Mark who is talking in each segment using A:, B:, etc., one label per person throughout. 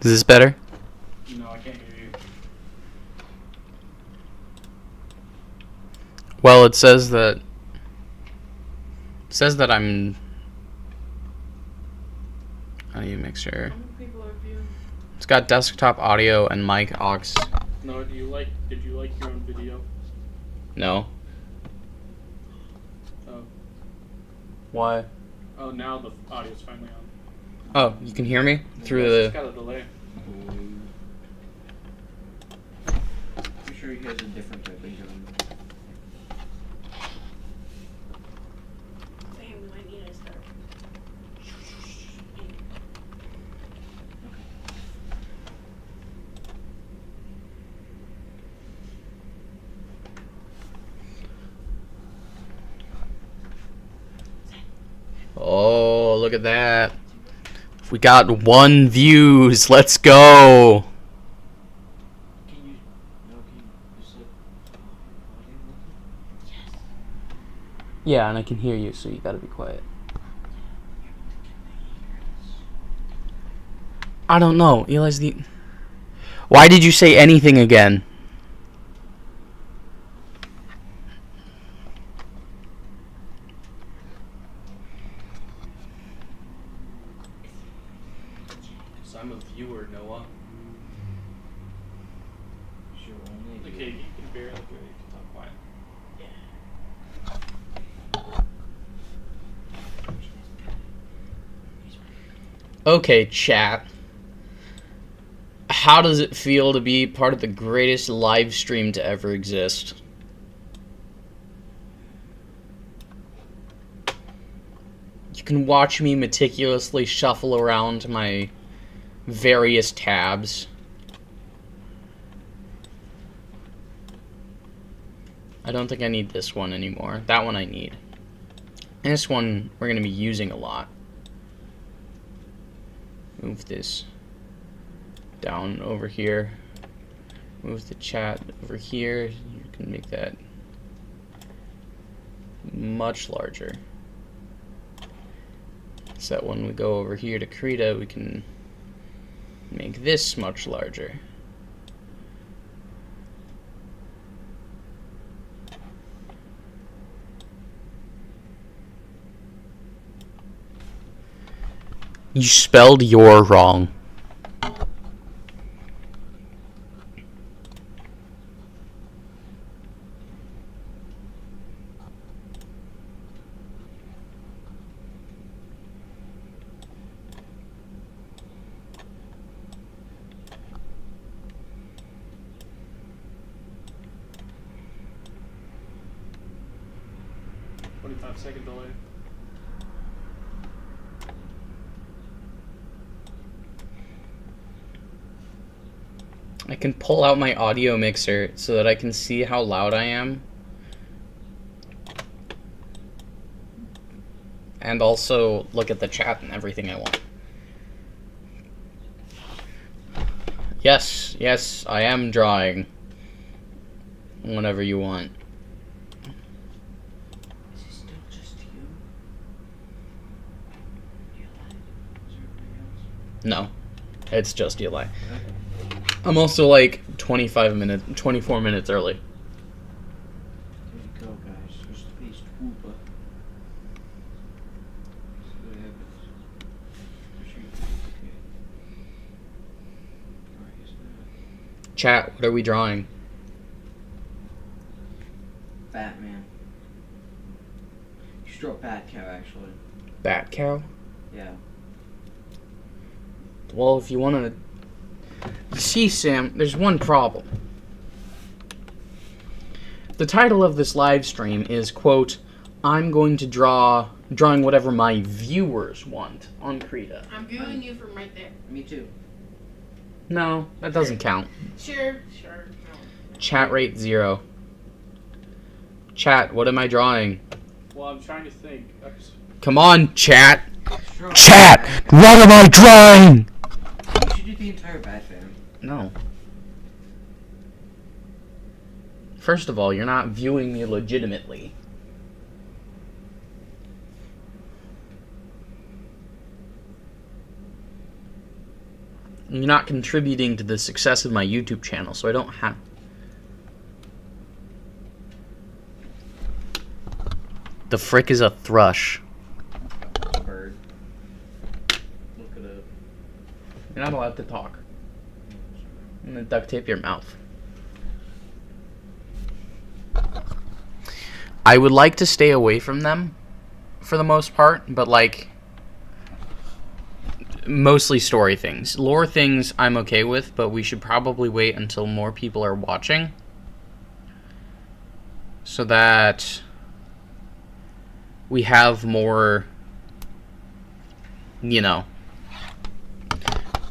A: Is this better?
B: No, I can't hear you.
A: Well, it says that I'm. Audio mixer.
B: How many people are viewing?
A: It's got desktop audio and mic aux.
B: No, did you like your own video?
A: No.
B: Oh.
A: Why?
B: Oh, now the audio's finally on.
A: Oh, you can hear me through
B: It's
A: the.
B: got a delay.
C: I'm sure he has a different type of gun.
D: Damn, we might need to start.
A: Oh, look at that. We got 1 views. Let's go.
C: Can you just like audio?
D: Yes.
A: Yeah, and I can hear you, so you gotta be quiet. I don't know. Eli's the. Why did you say anything again? Because I'm a viewer, Noah.
C: Sure, only.
B: Okay, you can barely hear you. You can talk quiet.
A: Okay, chat. How does it feel to be part of the greatest live stream to ever exist? You can watch me meticulously shuffle around my various tabs. I don't think I need this one anymore. That one I need. And this one we're going to be using a lot. Move this down over here. Move the chat over here. You can make that much larger. So that when we go over here to Krita, we can make this much larger. You spelled "your" wrong.
B: Second delay.
A: I can pull out my audio mixer so that I can see how loud I am. And also look at the chat and everything I want. Yes, yes, I am drawing. Whenever you want.
C: Is it still just you? Is there anybody else?
A: No, it's just Eli.
C: Okay.
A: I'm also like 24 minutes early.
C: There you go, guys. You're space Cuba. See what happens. I'm sure you can do okay. Alright, isn't that
A: Chat, what are we drawing?
C: Batman? You should draw Bat Cow, actually.
A: Bat cow?
C: Yeah.
A: Well, if you want to... You see, Sam, there's one problem. The title of this live stream is, quote, I'm going to drawing whatever my viewers want on Krita.
D: I'm viewing you from right there.
C: Me too.
A: No, that doesn't count.
D: Sure, sure. No.
A: Chat rate 0. Chat, what am I drawing?
B: Well, I'm trying to think.
A: Come on, chat!
C: Sure.
A: Chat! What am I drawing?
C: You should do the entire Bat fam.
A: No. First of all, you're not viewing me legitimately. You're not contributing to the success of my YouTube channel, so I don't have... The frick is a thrush?
C: Bird. Look it up.
A: You're not allowed to talk. And then duct tape your mouth. I would like to stay away from them for the most part, but like mostly story things. Lore things I'm okay with, but we should probably wait until more people are watching so that we have more, you know.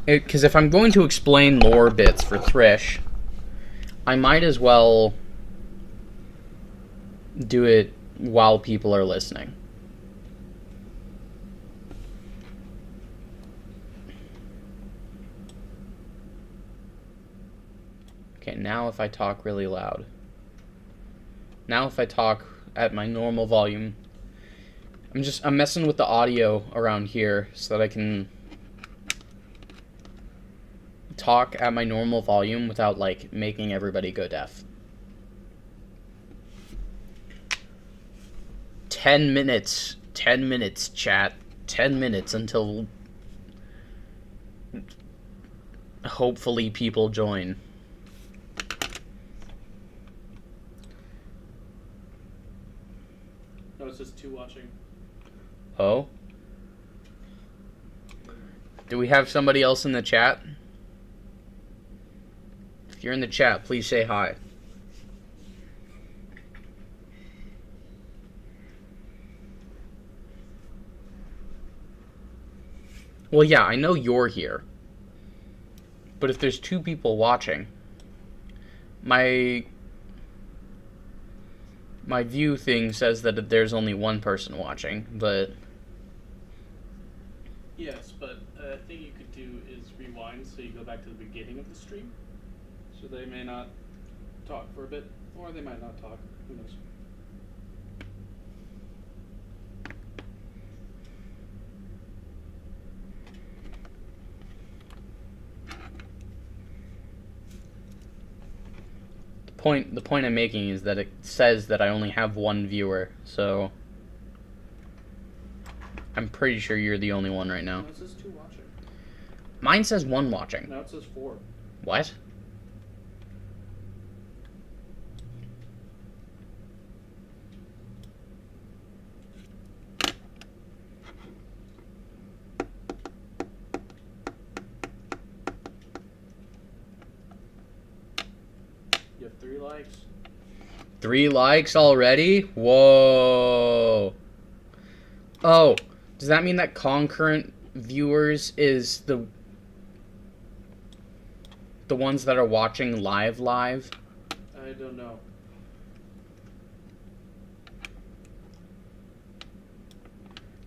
A: Because if I'm going to explain lore bits for Thrish, I might as well do it while people are listening. Okay, now if I talk really loud. Now if I talk at my normal volume. I'm messing with the audio around here so that I can talk at my normal volume without like making everybody go deaf. 10 minutes, chat. 10 minutes until hopefully people join.
B: No, it's just 2 watching.
A: Oh? Do we have somebody else in the chat? If you're in the chat, please say hi. Well, yeah, I know you're here. But if there's 2 people watching, my view thing says that there's only 1 person watching, but...
B: Yes, but a thing you could do is rewind so you go back to the beginning of the stream. So they may not talk for a bit, or they might not talk. Who knows?
A: The point I'm making is that it says that I only have 1 viewer, so I'm pretty sure you're the only one right now.
B: No, it says 2 watching.
A: Mine says 1 watching.
B: Now it says 4.
A: What?
B: You have 3 likes.
A: 3 likes already? Whoa. Oh, does that mean that concurrent viewers is the ones that are watching live?
B: I don't know.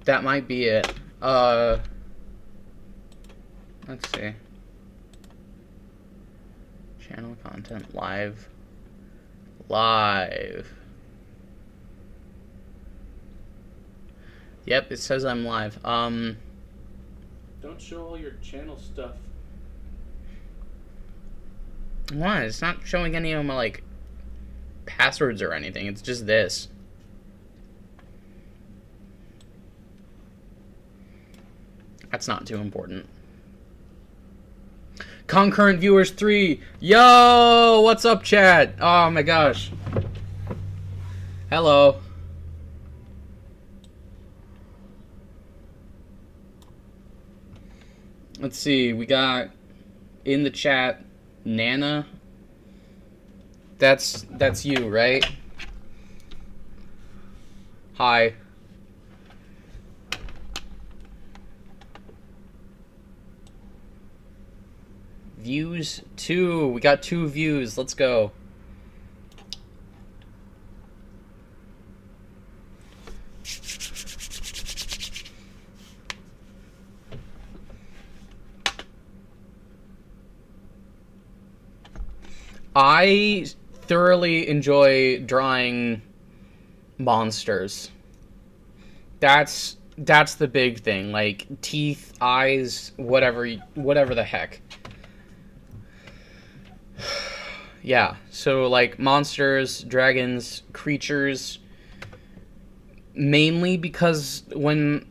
A: That might be it. Let's see. Channel content live. Yep, it says I'm live.
B: Don't show all your channel stuff.
A: What? It's not showing any of my, like, passwords or anything. It's just this. That's not too important. Concurrent viewers 3. Yo! What's up, chat? Oh my gosh. Hello. Let's see. We got in the chat Nana. That's you, right? Hi. Views 2. We got 2 views. Let's go. I thoroughly enjoy drawing monsters. That's the big thing. Like teeth, eyes, whatever the heck. Yeah, so like monsters, dragons, creatures, mainly because when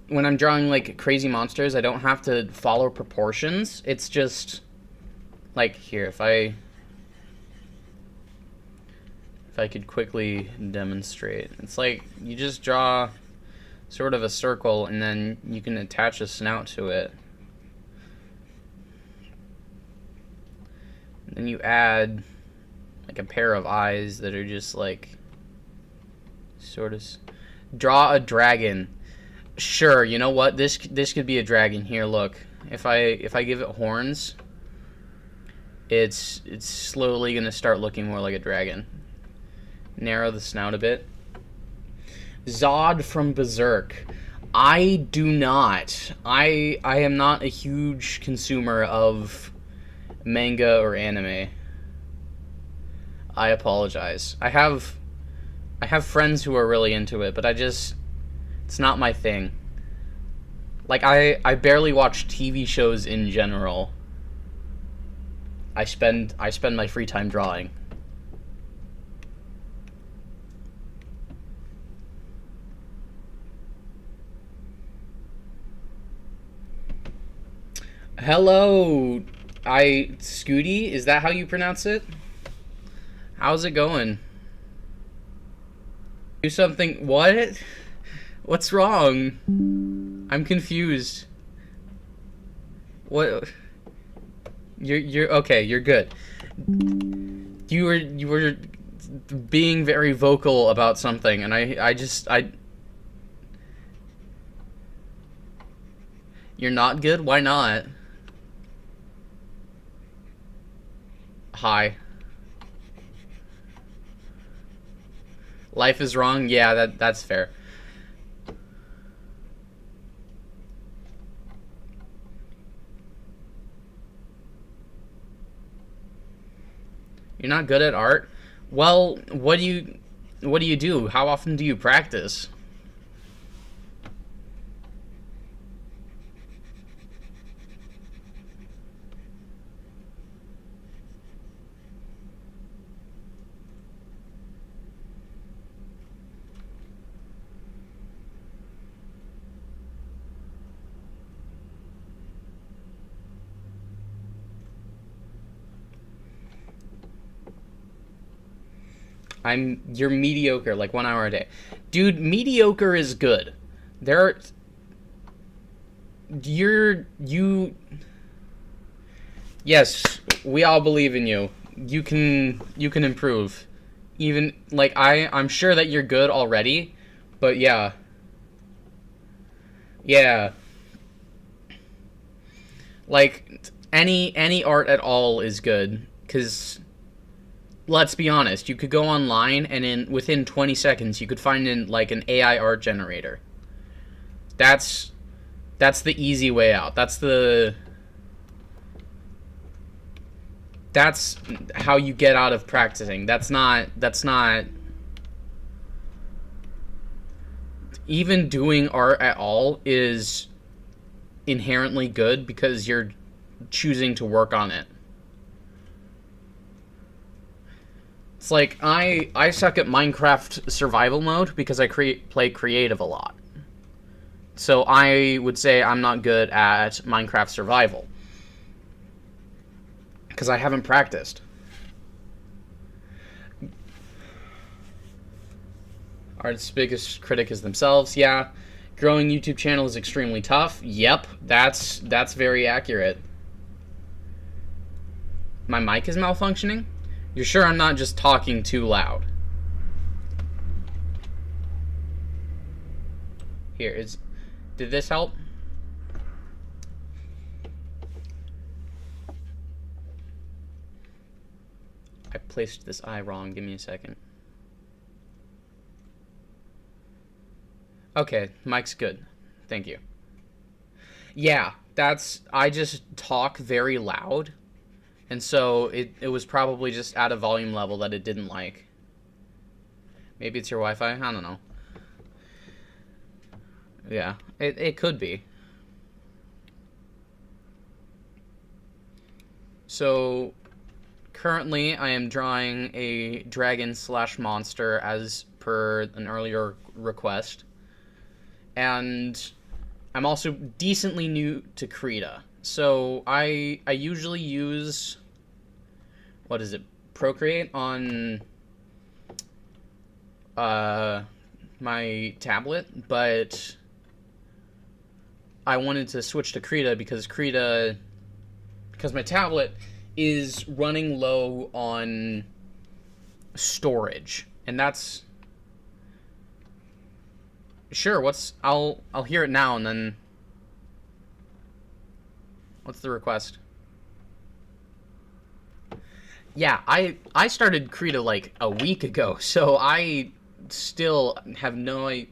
A: I'm drawing like crazy monsters, I don't have to follow proportions. It's just like here, if I could quickly demonstrate. It's like you just draw sort of a circle and then you can attach a snout to it. And then you add like a pair of eyes that are just like sort of draw a dragon. Sure, you know what? This could be a dragon. Here, look. If I give it horns, it's slowly going to start looking more like a dragon. Narrow the snout a bit. Zod from Berserk. I do not. I am not a huge consumer of manga or anime. I apologize. I have friends who are really into it, but it's not my thing. Like I barely watch TV shows in general. I spend my free time drawing. Hello, Scooty, is that how you pronounce it? How's it going? Do something. What? What's wrong? I'm confused. What? You're okay. You're good. You were being very vocal about something, and I You're not good? Why not? Hi. Life is wrong? Yeah, that's fair. You're not good at art? Well, what do you do? How often do you practice? You're mediocre, like 1 hour a day. Dude, mediocre is good. Yes, we all believe in you. You can improve. Even, like, I'm sure that you're good already, but yeah. Yeah. Like, any art at all is good, because let's be honest, you could go online and within 20 seconds you could find like an AI art generator. That's the easy way out. That's how you get out of practicing. That's not even doing art at all is inherently good because you're choosing to work on it. It's like, I suck at Minecraft survival mode because I play creative a lot. So I would say I'm not good at Minecraft survival. Because I haven't practiced. Art's biggest critic is themselves, yeah. Growing YouTube channel is extremely tough. Yep, that's very accurate. My mic is malfunctioning? You're sure I'm not just talking too loud? Here, did this help? I placed this eye wrong, give me a second. Okay, mic's good. Thank you. Yeah, I just talk very loud. And so it was probably just at a volume level that it didn't like. Maybe it's your Wi-Fi? I don't know. Yeah, it could be. So, currently I am drawing a dragon slash monster as per an earlier request. And I'm also decently new to Krita. So I usually use, what is it, Procreate on my tablet, but I wanted to switch to Krita because my tablet is running low on storage, and that's sure. I'll hear it now, and then what's the request? Yeah, I started Krita like a week ago, so I still have no idea.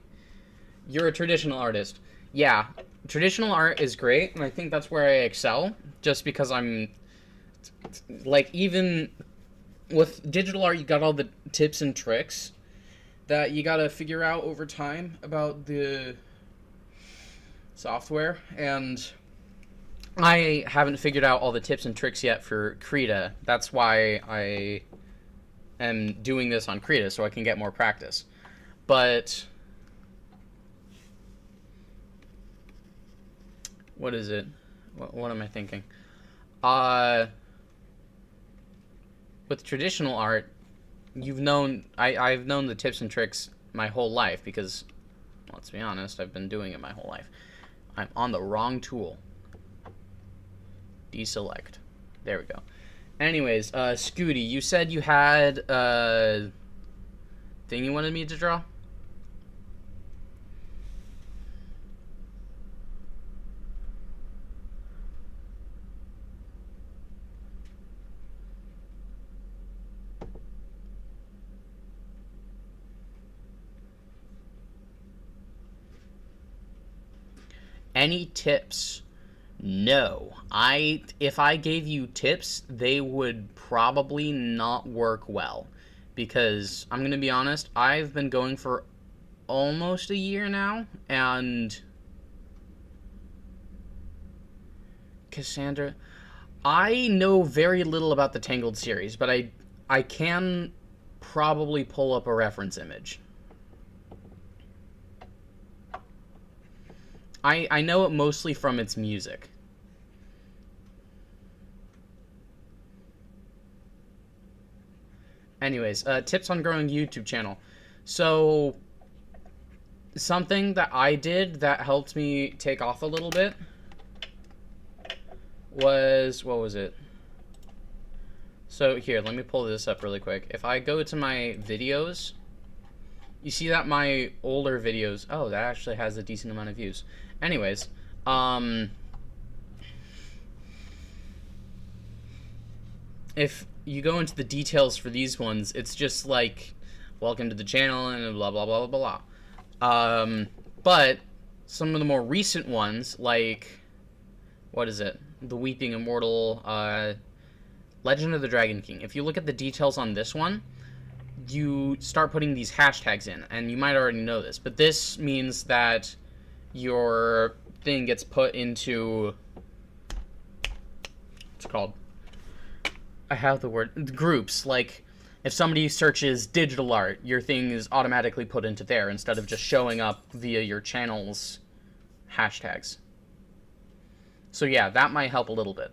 A: You're a traditional artist. Yeah, traditional art is great, and I think that's where I excel, just because I'm, like, even with digital art, you got all the tips and tricks that you gotta figure out over time about the software, and I haven't figured out all the tips and tricks yet for Krita. That's why I am doing this on Krita, so I can get more practice. But what is it? What am I thinking? With traditional art, I've known the tips and tricks my whole life because, let's be honest, I've been doing it my whole life. I'm on the wrong tool. Deselect. There we go. Anyways, Scooty, you said you had a thing you wanted me to draw? Any tips? No. If I gave you tips, they would probably not work well. Because, I'm going to be honest, I've been going for almost a year now, and Cassandra, I know very little about the Tangled series, but I can probably pull up a reference image. I know it mostly from its music. Anyways, tips on growing a YouTube channel. So, something that I did that helped me take off a little bit was, what was it? So, here, let me pull this up really quick. If I go to my videos, you see that my older videos, oh, that actually has a decent amount of views. Anyways, if you go into the details for these ones, it's just like, welcome to the channel and blah, blah, blah, blah, blah. But some of the more recent ones, like, what is it? The Weeping Immortal, Legend of the Dragon King. If you look at the details on this one, you start putting these hashtags in, and you might already know this, but this means that your thing gets put into, what's it called? I have the word, groups. Like, if somebody searches digital art, your thing is automatically put into there instead of just showing up via your channel's hashtags. So yeah, that might help a little bit.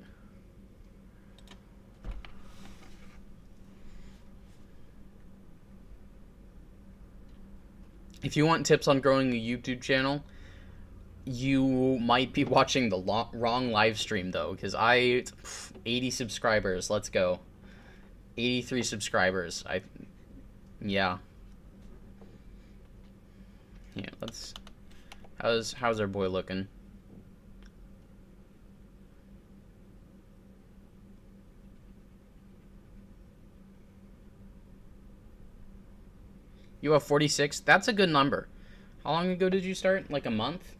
A: If you want tips on growing a YouTube channel, you might be watching the wrong live stream, though, because 80 subscribers, let's go. 83 subscribers, yeah. Yeah, let's, how's our boy looking? You have 46? That's a good number. How long ago did you start? Like a month?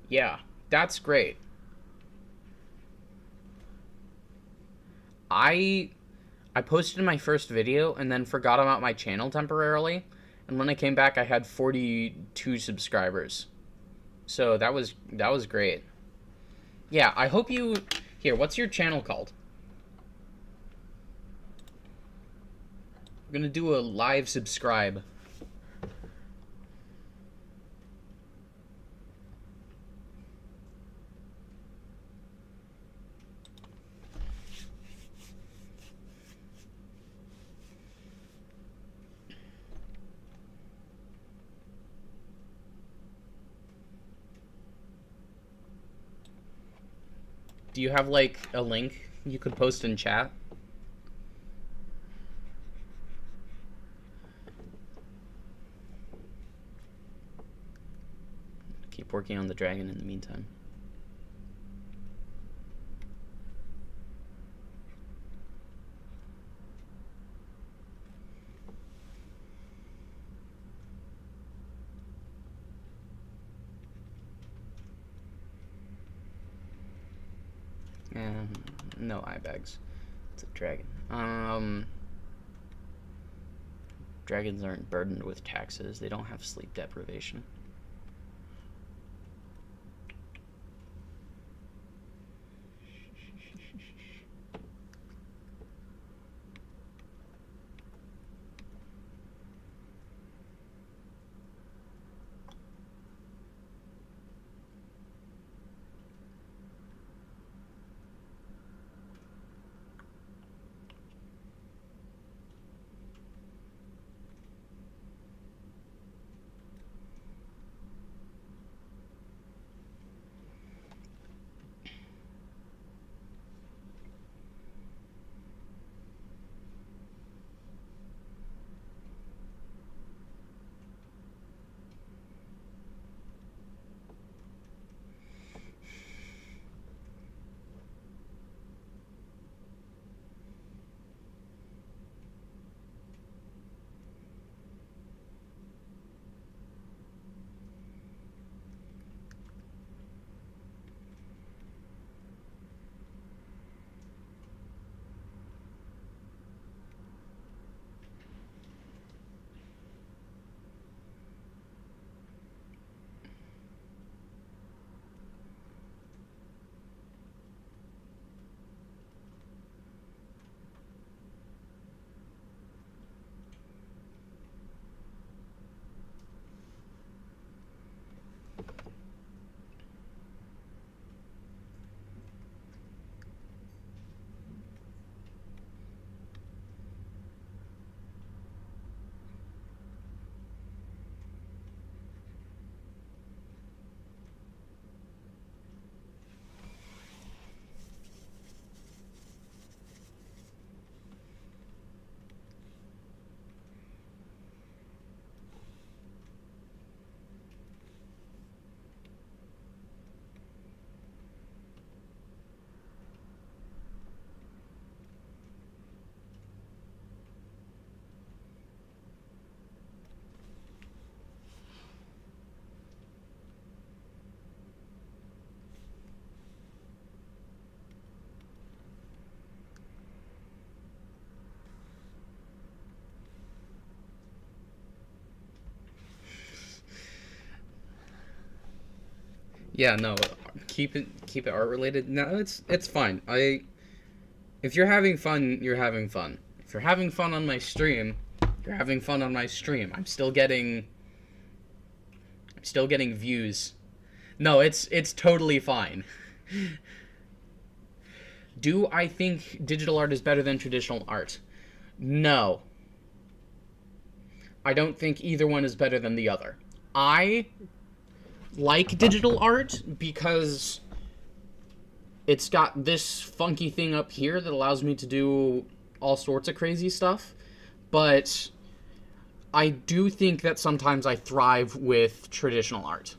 A: Yeah, that's great. I posted my first video and then forgot about my channel temporarily, and when I came back I had 42 subscribers. So that was great. Yeah, I hope you... Here, what's your channel called? We're gonna do a live subscribe. Do you have like a link you could post in chat? Keep working on the dragon in the meantime. No eye bags. It's a dragon. Dragons aren't burdened with taxes. They don't have sleep deprivation. Yeah, no, keep it art related. No, it's fine. If you're having fun, you're having fun. If you're having fun on my stream, you're having fun on my stream. I'm still getting views. No, it's totally fine. Do I think digital art is better than traditional art? No. I don't think either one is better than the other. I like digital art because it's got this funky thing up here that allows me to do all sorts of crazy stuff, but I do think that sometimes I thrive with traditional art.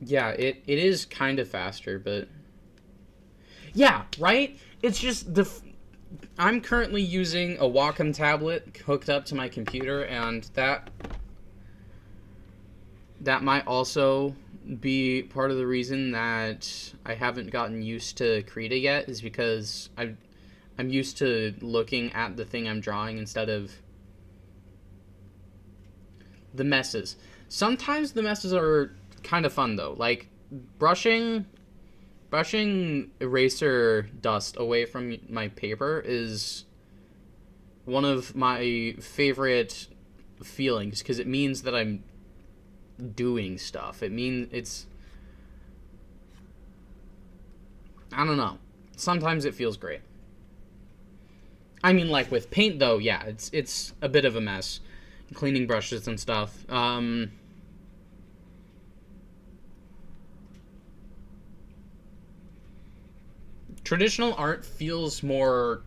A: Yeah, it is kind of faster, but yeah, right? It's just I'm currently using a Wacom tablet hooked up to my computer, and that might also be part of the reason that I haven't gotten used to Krita yet, is because I'm used to looking at the thing I'm drawing instead of the messes. Sometimes the messes are kind of fun though. Like brushing eraser dust away from my paper is one of my favorite feelings because it means that I'm doing stuff. It means it's, I don't know. Sometimes it feels great. I mean, like with paint though, yeah, it's a bit of a mess. Cleaning brushes and stuff. Traditional art feels more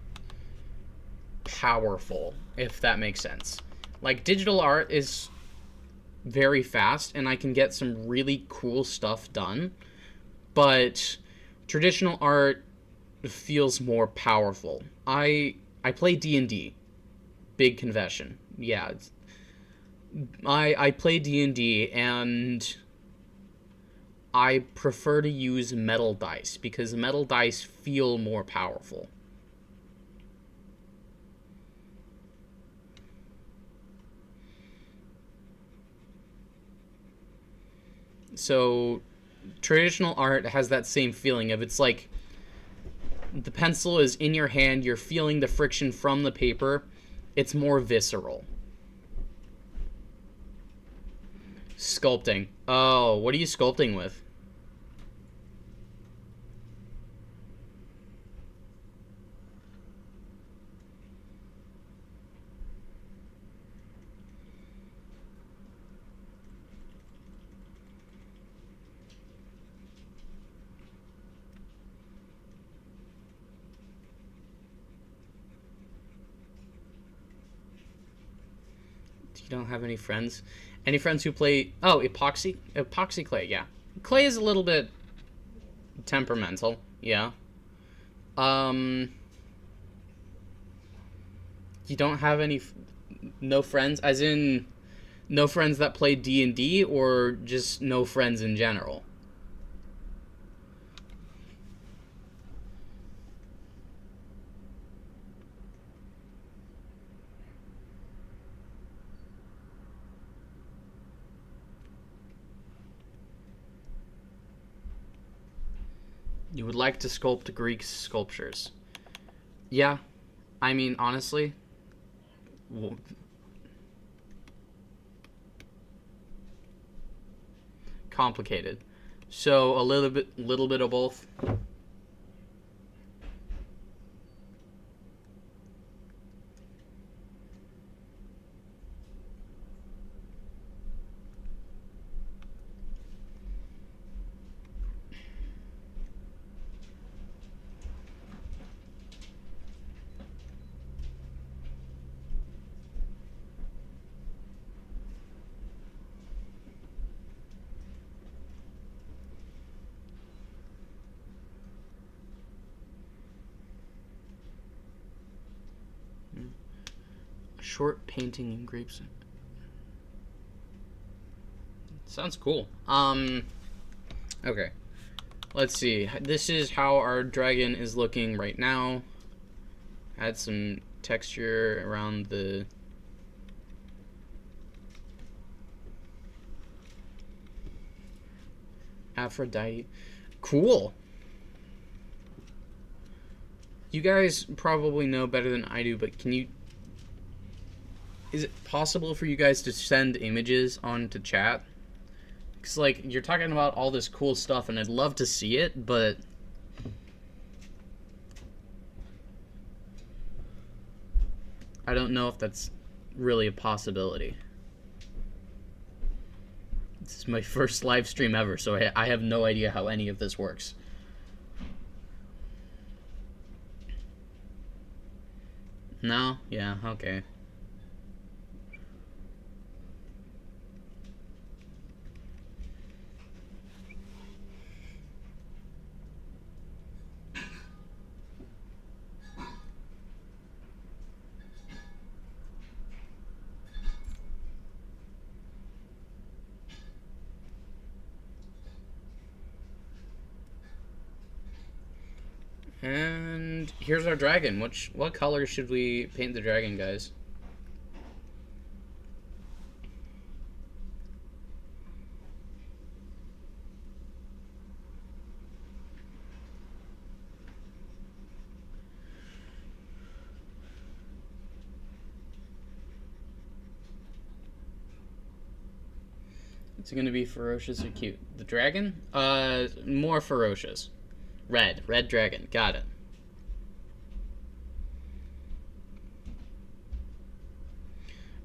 A: powerful, if that makes sense. Like, digital art is very fast, and I can get some really cool stuff done, but traditional art feels more powerful. I play D&D. Big confession. Yeah, I play D&D, and I prefer to use metal dice because metal dice feel more powerful. So traditional art has that same feeling of, it's like the pencil is in your hand, you're feeling the friction from the paper. It's more visceral. Sculpting. Oh, what are you sculpting with? You don't have any friends? Any friends who play... Oh, epoxy? Epoxy clay, yeah. Clay is a little bit temperamental, yeah. You don't have any... No friends? As in, no friends that play D&D, or just no friends in general? You would like to sculpt Greek sculptures. Yeah. I mean, honestly... complicated. So, a little bit of both. Short painting in grapes. Sounds cool. Okay. Let's see. This is how our dragon is looking right now. Add some texture around the... Aphrodite. Cool. You guys probably know better than I do, but can you... Is it possible for you guys to send images onto chat? Because, like, you're talking about all this cool stuff, and I'd love to see it, but... I don't know if that's really a possibility. This is my first live stream ever, so I have no idea how any of this works. No? Yeah, okay. And And here's our dragon. What color should we paint the dragon, guys? It's gonna be ferocious or cute. The dragon? More ferocious. Red. Red dragon. Got it.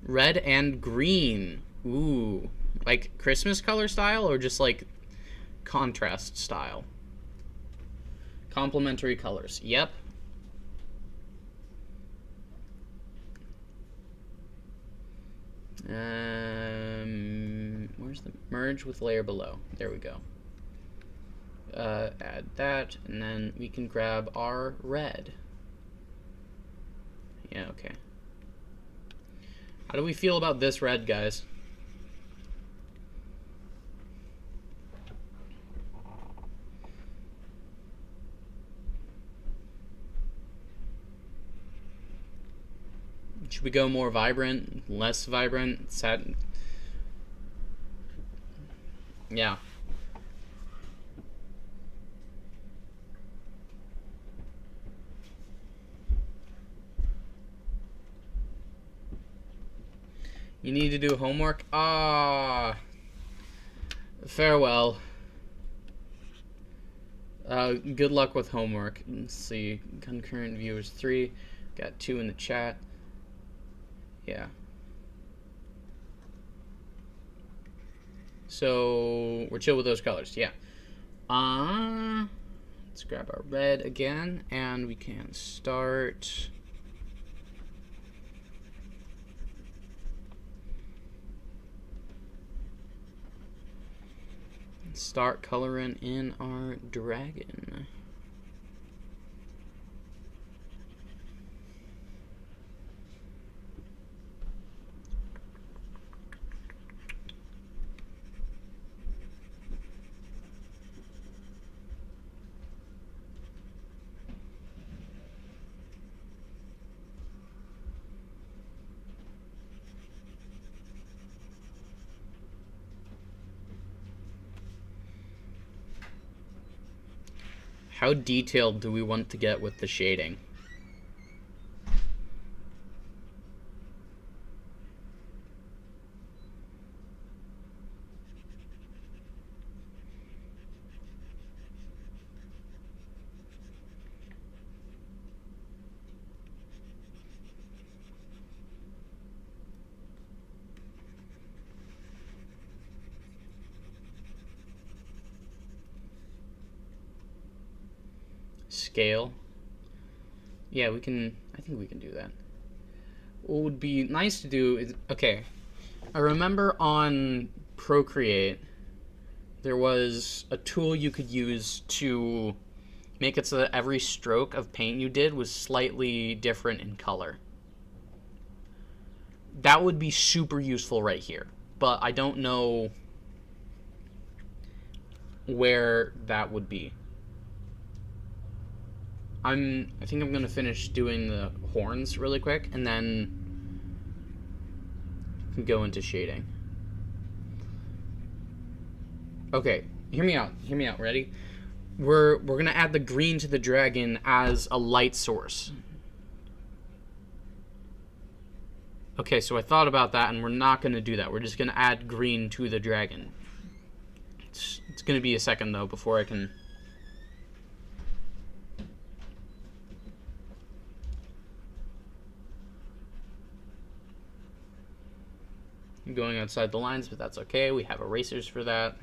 A: Red and green. Ooh. Like Christmas color style or just like contrast style? Complementary colors. Yep. Where's the merge with layer below? There we go. Add that, and then we can grab our red. Yeah, okay. How do we feel about this red, guys? Should we go more vibrant, less vibrant, satin? Yeah. You need to do homework? Ah. Farewell. Good luck with homework. Let's see. Concurrent viewers 3. Got 2 in the chat. Yeah. So we're chill with those colors. Yeah. Let's grab our red again, and we can start. Start coloring in our dragon. How detailed do we want to get with the shading? Scale. Yeah, we can. I think we can do that. What would be nice to do is, okay, I remember on Procreate there was a tool you could use to make it so that every stroke of paint you did was slightly different in color. That would be super useful right here, but I don't know where that would be. I think I'm gonna finish doing the horns really quick, and then go into shading. Okay, hear me out. Hear me out. Ready? We're gonna add the green to the dragon as a light source. Okay, so I thought about that, and we're not gonna do that. We're just gonna add green to the dragon. It's gonna be a second though before I can. Going outside the lines, but that's okay. We have erasers for that.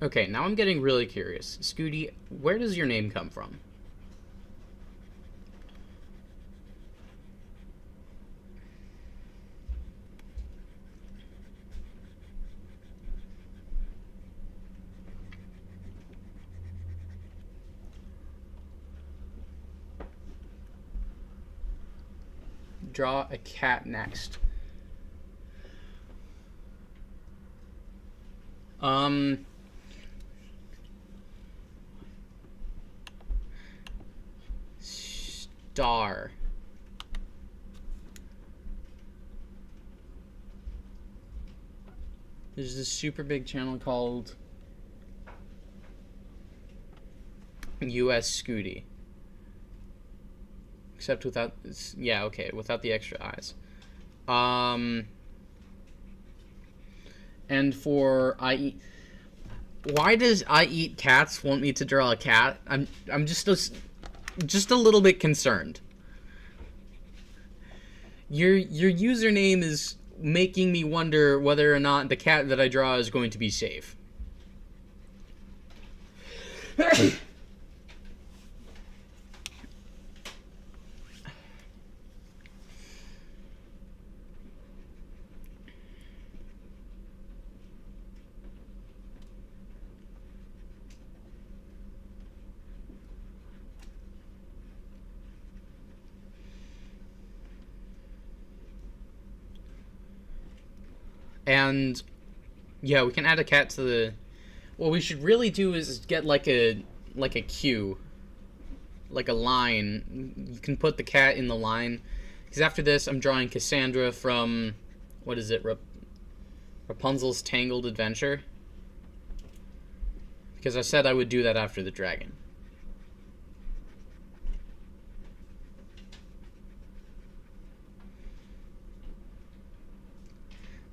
A: Okay, now I'm getting really curious. Scooty, where does your name come from? Draw a cat next. Star. There's this super big channel called US Scooty. Except without, yeah, okay, without the extra eyes. And for why does I Eat Cats want me to draw a cat? I'm just a little bit concerned. Your username is making me wonder whether or not the cat that I draw is going to be safe. And yeah, we can add a cat to the. What we should really do is get like a queue, like a line. You can put the cat in the line, because after this, I'm drawing Cassandra from, what is it, Rapunzel's Tangled Adventure. Because I said I would do that after the dragon.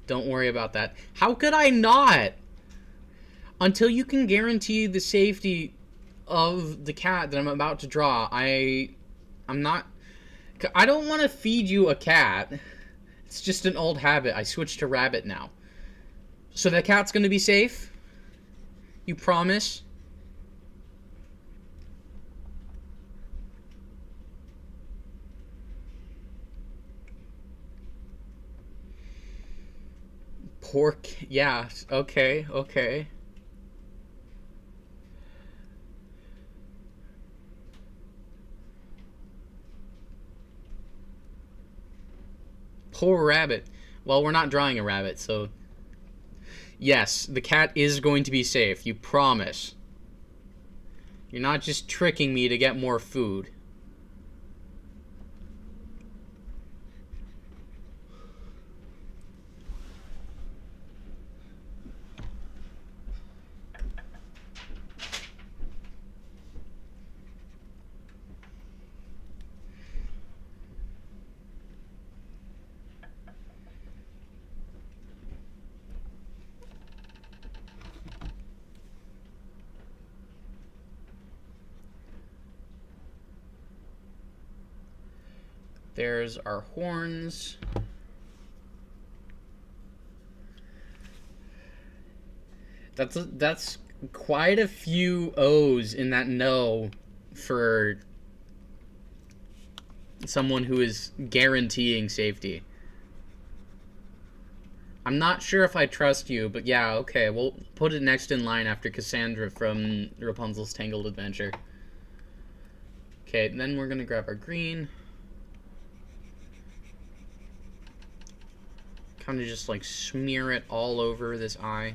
A: Don't worry about that. How could I not? Until you can guarantee the safety of the cat that I'm about to draw, I'm not. I don't want to feed you a cat. It's just an old habit. I switched to rabbit now. So the cat's gonna be safe? You promise? Pork, yeah, okay, okay. Poor rabbit. Well, we're not drawing a rabbit, so... Yes, the cat is going to be safe, you promise. You're not just tricking me to get more food. There's our horns. That's quite a few O's in that no for someone who is guaranteeing safety. I'm not sure if I trust you, but yeah, okay, we'll put it next in line after Cassandra from Rapunzel's Tangled Adventure. Okay, then we're gonna grab our green. Kind of just like smear it all over this eye.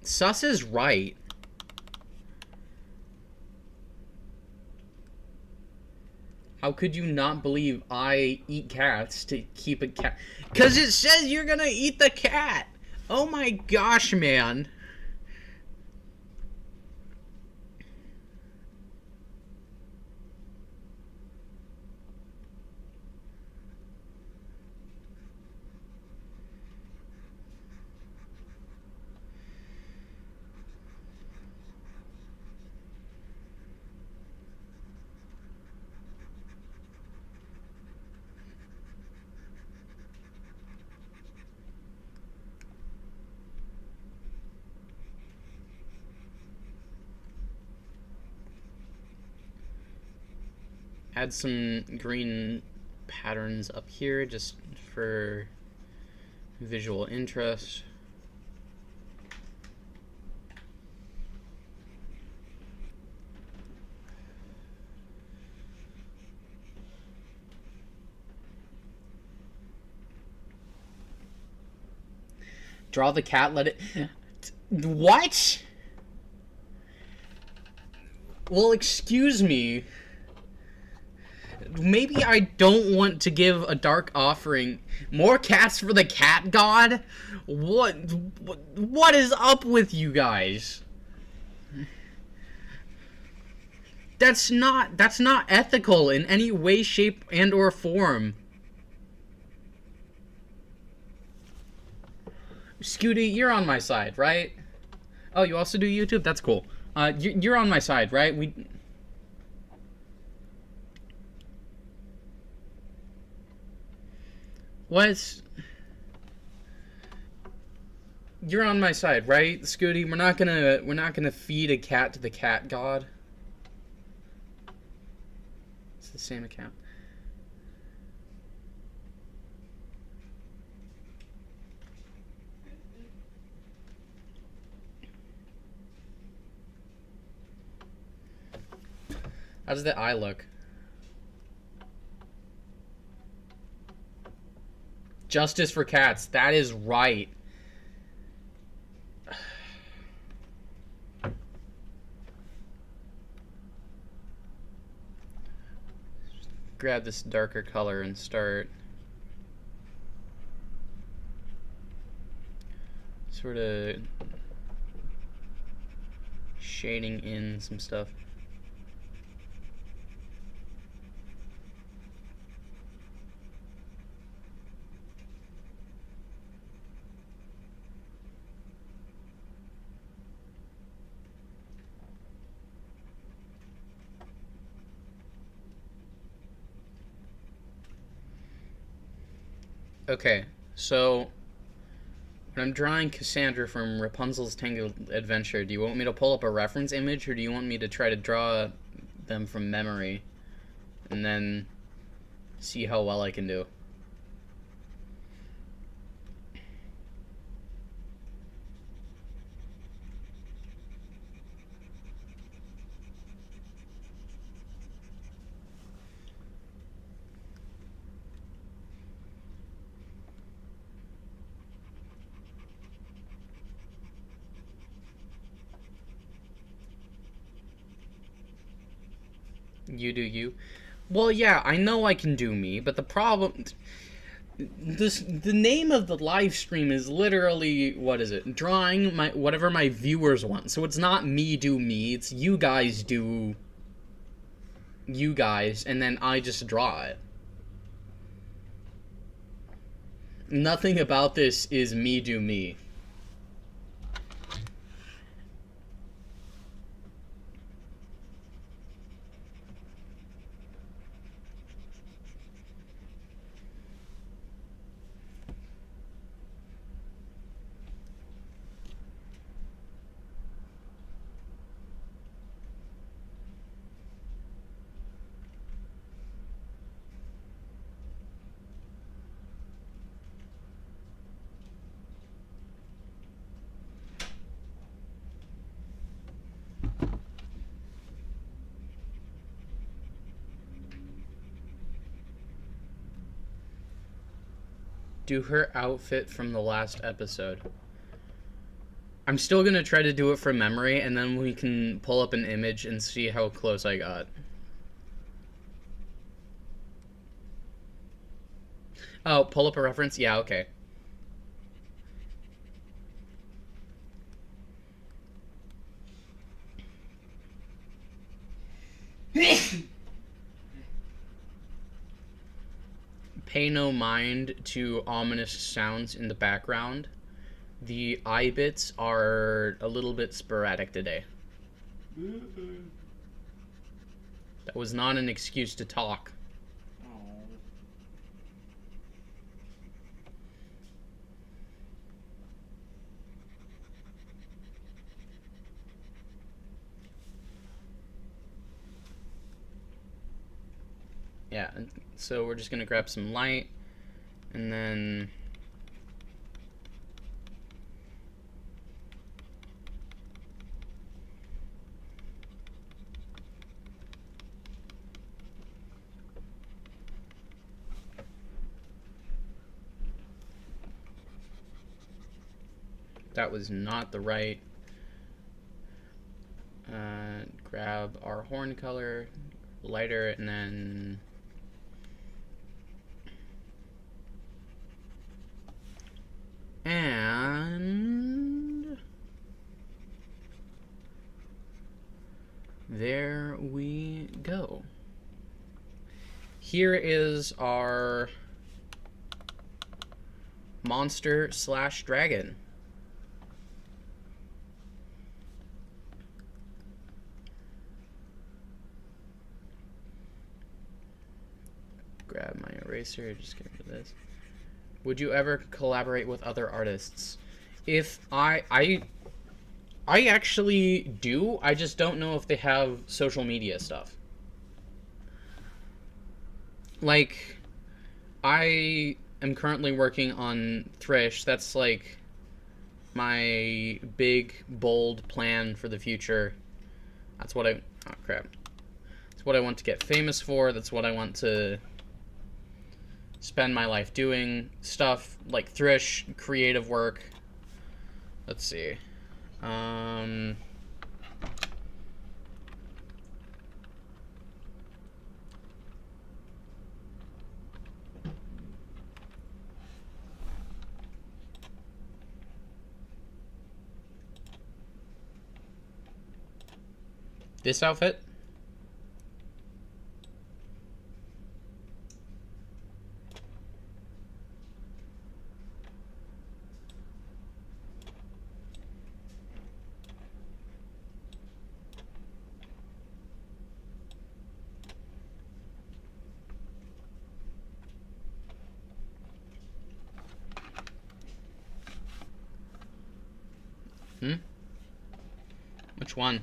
A: Sus is right. How could you not believe I eat cats to keep a cat? 'Cause it says you're gonna eat the cat! Oh my gosh, man. add some green patterns up here just for visual interest. Draw the cat, let it... What? Well, excuse me. Maybe I don't want to give a dark offering. More cats for the cat god? What is up with you guys? That's not ethical in any way, shape, and or form. Scooty, you're on my side, right? Oh, you also do YouTube? That's cool. You're on my side, right? What? You're on my side, right, Scooty? We're not gonna feed a cat to the cat god. It's the same account. How does the eye look? Justice for cats. That is right. Grab this darker color and start sort of shading in some stuff. Okay, so when I'm drawing Cassandra from Rapunzel's Tangled Adventure, do you want me to pull up a reference image, or do you want me to try to draw them from memory and then see how well I can do? You do you. Well, yeah, I know I can do me, but the problem... the name of the live stream is literally, what is it? Drawing whatever my viewers want. So it's not me do me, it's you guys do you guys, and then I just draw it. Nothing about this is me do me. Do her outfit from the last episode. I'm still gonna try to do it from memory, and then we can pull up an image and see how close I got. Oh, pull up a reference? Yeah, okay. Pay no mind to ominous sounds in the background. The eye bits are a little bit sporadic today. That was not an excuse to talk. Yeah, so we're just gonna grab some light, and then that was not the right. Grab our horn color, lighter, and then there we go. Here is our monster slash dragon. Grab my eraser, just get rid of this. Would you ever collaborate with other artists? If I actually do, I just don't know if they have social media stuff. Like, I am currently working on Thrish. That's like my big, bold plan for the future. That's what oh crap. That's what I want to get famous for. That's what I want to spend my life doing. Stuff like Thrish, creative work. Let's see. This outfit? Which one?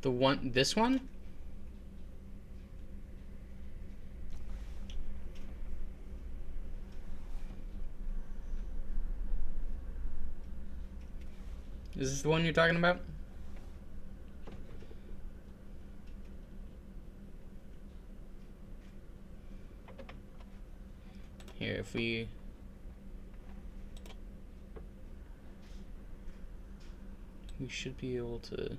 A: The one, this one? Is this the one you're talking about? Here, if we should be able to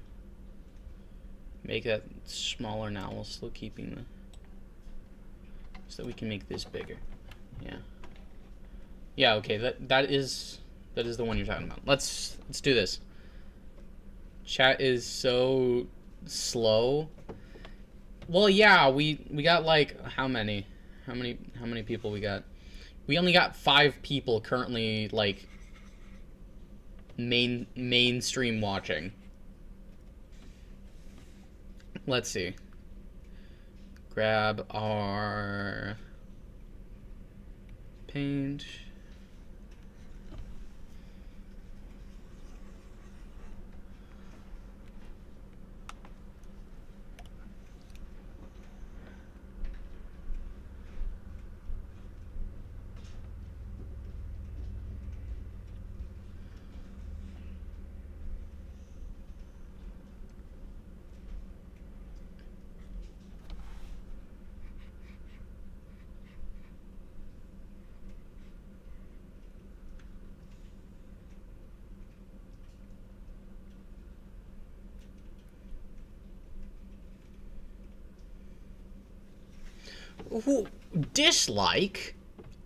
A: make that smaller now while still keeping the, so that we can make this bigger. Yeah, okay, that is the one you're talking about. Let's do this. Chat is so slow. Well, yeah, we got like how many people we got? We only got 5 people currently like mainstream watching. Let's see. Grab our paint. Who dislike?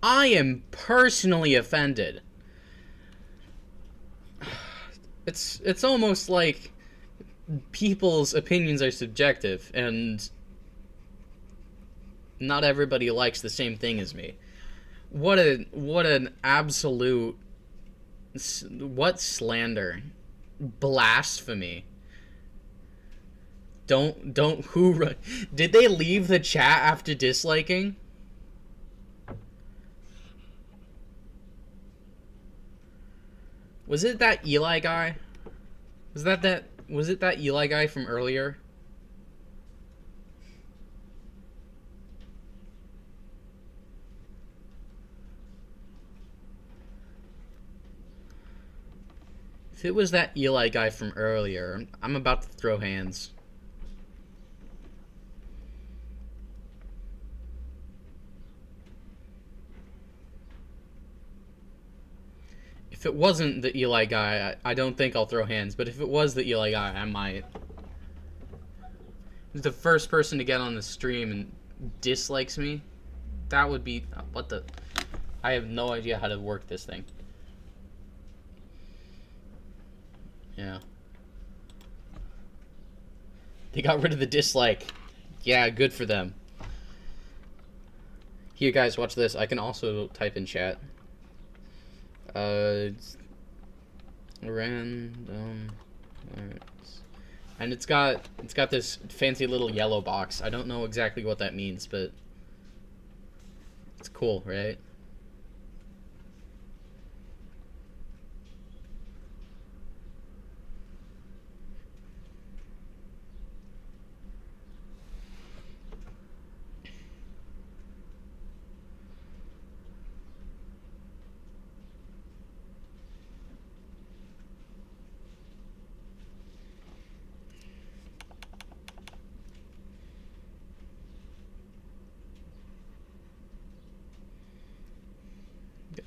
A: I am personally offended. It's almost like people's opinions are subjective, and not everybody likes the same thing as me. What an absolute, what slander, blasphemy. Don't who did they leave the chat after disliking? Was it that Eli guy? Was it that Eli guy from earlier? If it was that Eli guy from earlier, I'm about to throw hands. If it wasn't the Eli guy, I don't think I'll throw hands. But if it was the Eli guy, I might. He's the first person to get on the stream and dislikes me. That would be... What the... I have no idea how to work this thing. Yeah. They got rid of the dislike. Yeah, good for them. Here, guys, watch this. I can also type in chat. It's random words. And it's got this fancy little yellow box. I don't know exactly what that means, but it's cool, right?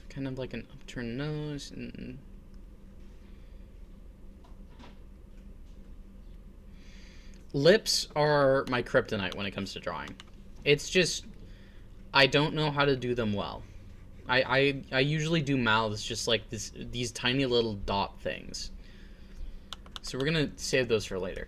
A: Kind of like an upturned nose and lips are my kryptonite when it comes to drawing. It's just I don't know how to do them well. I usually do mouths just like these tiny little dot things. So we're gonna save those for later.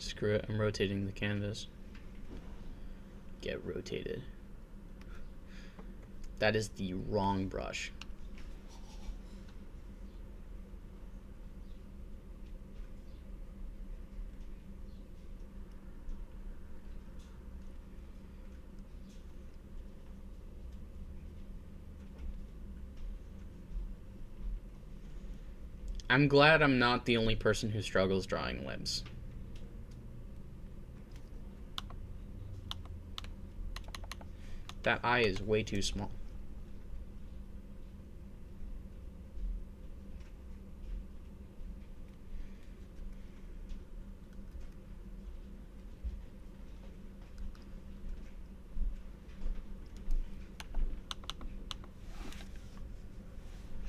A: Screw it, I'm rotating the canvas. Get rotated. That is the wrong brush. I'm glad I'm not the only person who struggles drawing limbs. That eye is way too small.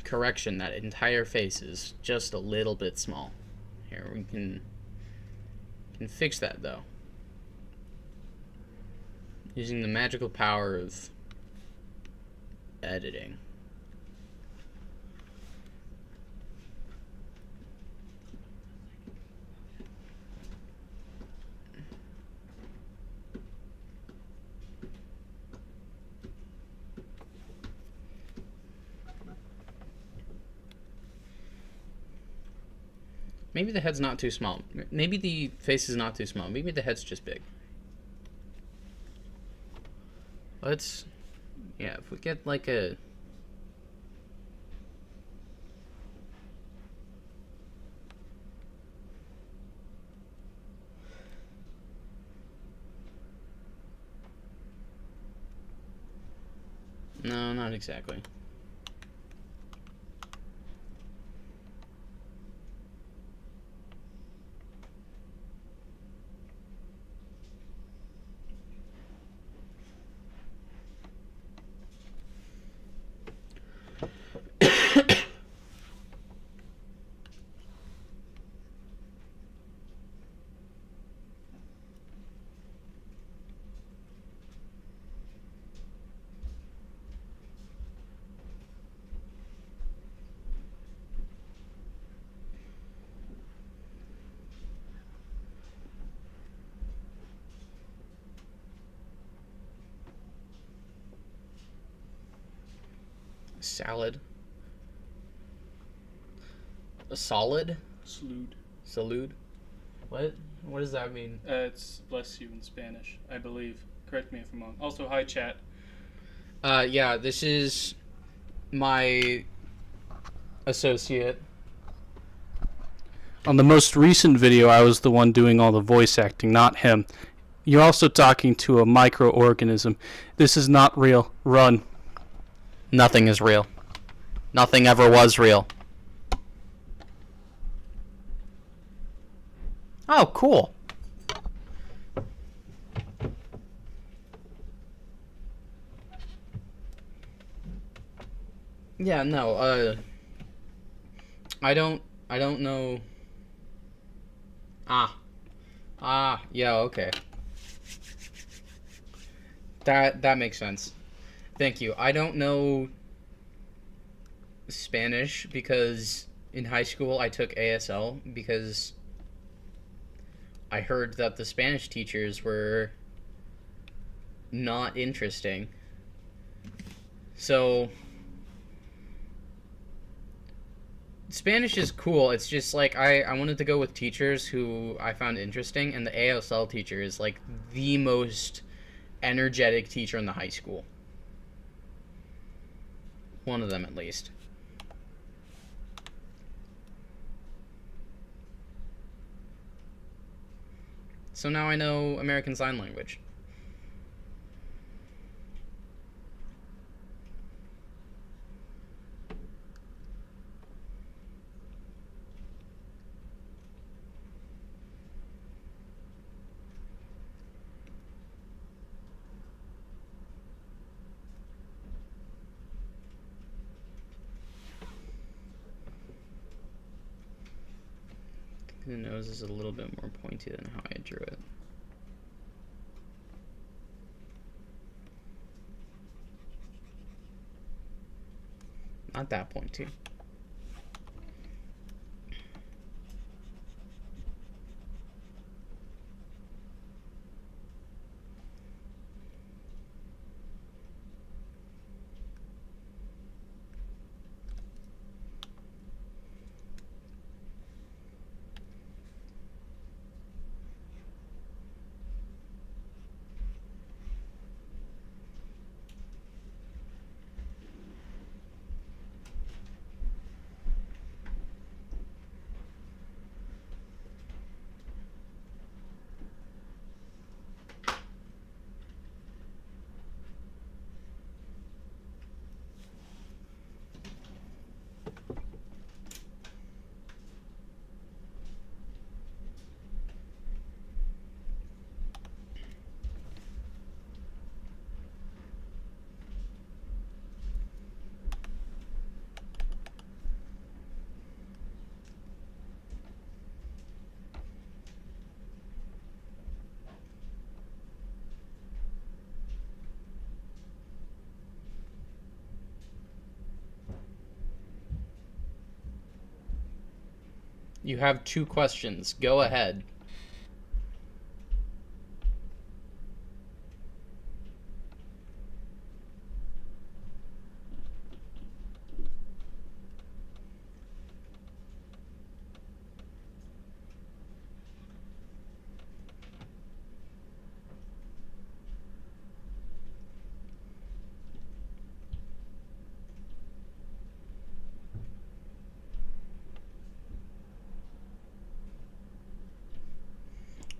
A: Correction, that entire face is just a little bit small. Here, we can fix that though. Using the magical power of editing. Maybe the head's not too small. Maybe the face is not too small. Maybe the head's just big. Let's, yeah, if we get like a... No, not exactly. Salad. A solid?
B: Salud.
A: Salud? What? What does that mean?
B: It's bless you in Spanish, I believe. Correct me if I'm wrong. Also, hi, chat.
A: Yeah, this is my associate.
B: On the most recent video, I was the one doing all the voice acting, not him. You're also talking to a microorganism. This is not real. Run.
A: Nothing is real. Nothing ever was real. Oh, cool. Yeah, no, I don't know. Yeah, okay. That makes sense. Thank you. I don't know Spanish because in high school I took ASL because I heard that the Spanish teachers were not interesting. So Spanish is cool. It's just like I wanted to go with teachers who I found interesting, and the ASL teacher is like the most energetic teacher in the high school. One of them at least. So now I know American Sign Language. The nose is a little bit more pointy than how I drew it. Not that pointy. You have 2 questions. Go ahead.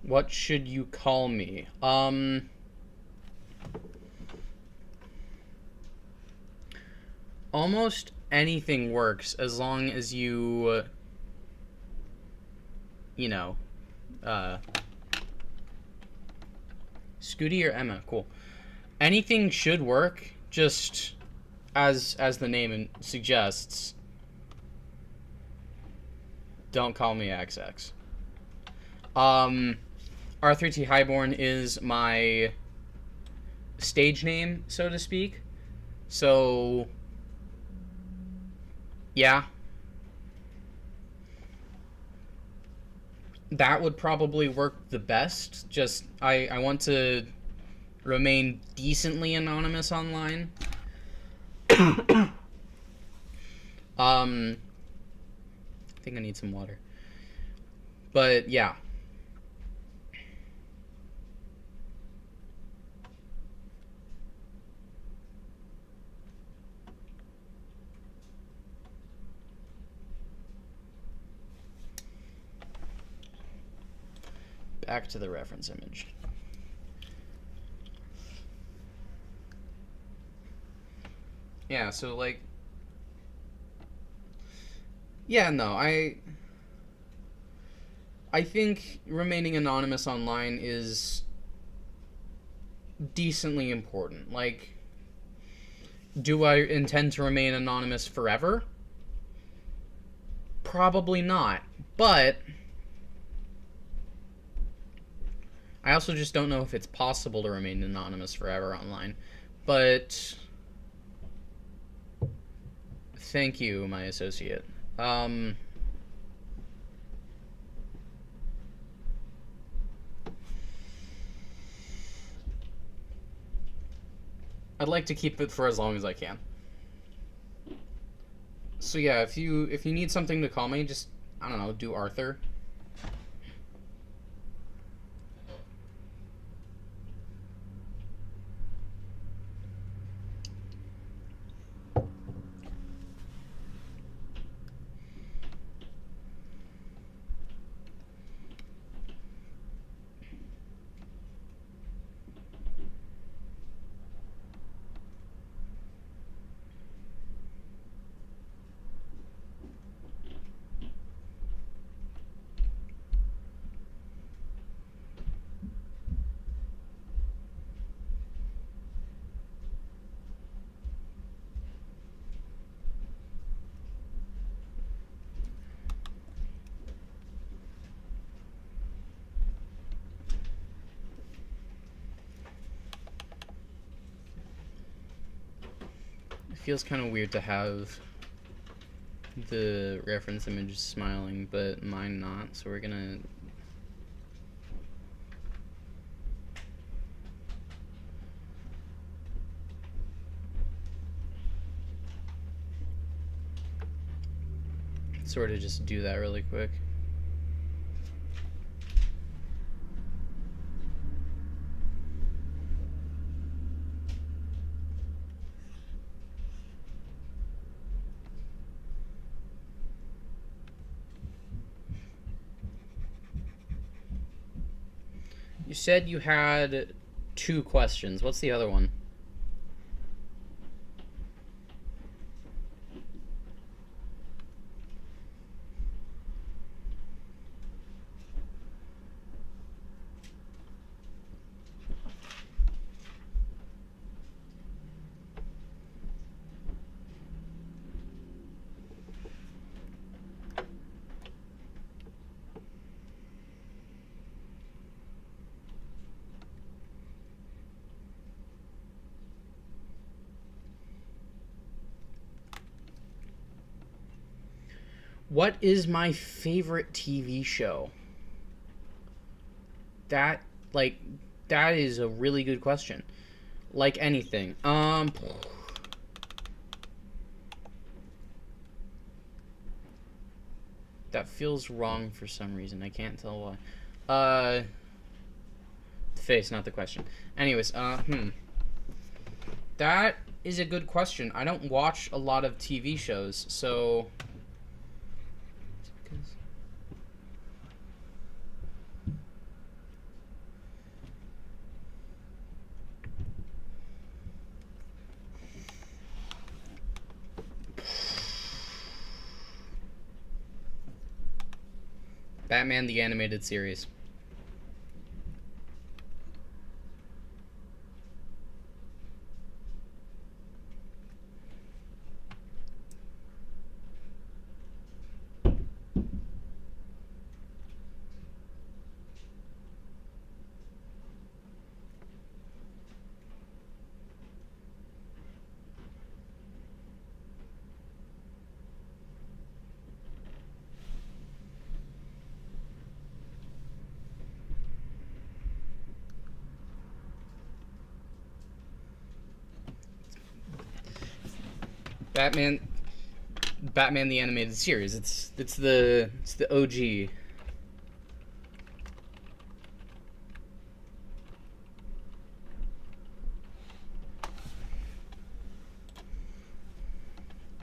A: What should you call me? Almost anything works as long as you know, Scooty or Emma, cool. Anything should work, just as the name suggests. Don't call me XX. Arthur T. Highborn is my stage name, so to speak. So, yeah. That would probably work the best. Just, I want to remain decently anonymous online. I think I need some water. But yeah. Back to the reference image. Yeah, so like, yeah, no, I think remaining anonymous online is decently important. Like, do I intend to remain anonymous forever? Probably not. But I also just don't know if it's possible to remain anonymous forever online. But thank you, my associate. I'd like to keep it for as long as I can. So yeah, if you need something to call me, just, I don't know, do Arthur. It feels kind of weird to have the reference image smiling, but mine not, so we're gonna... sort of just do that really quick. You said you had 2 questions. What's the other one? What is my favorite TV show? That is a really good question. Like anything. That feels wrong for some reason. I can't tell why. The face, not the question. Anyways, that is a good question. I don't watch a lot of TV shows, so... Batman the Animated Series. Batman the Animated Series. It's the OG.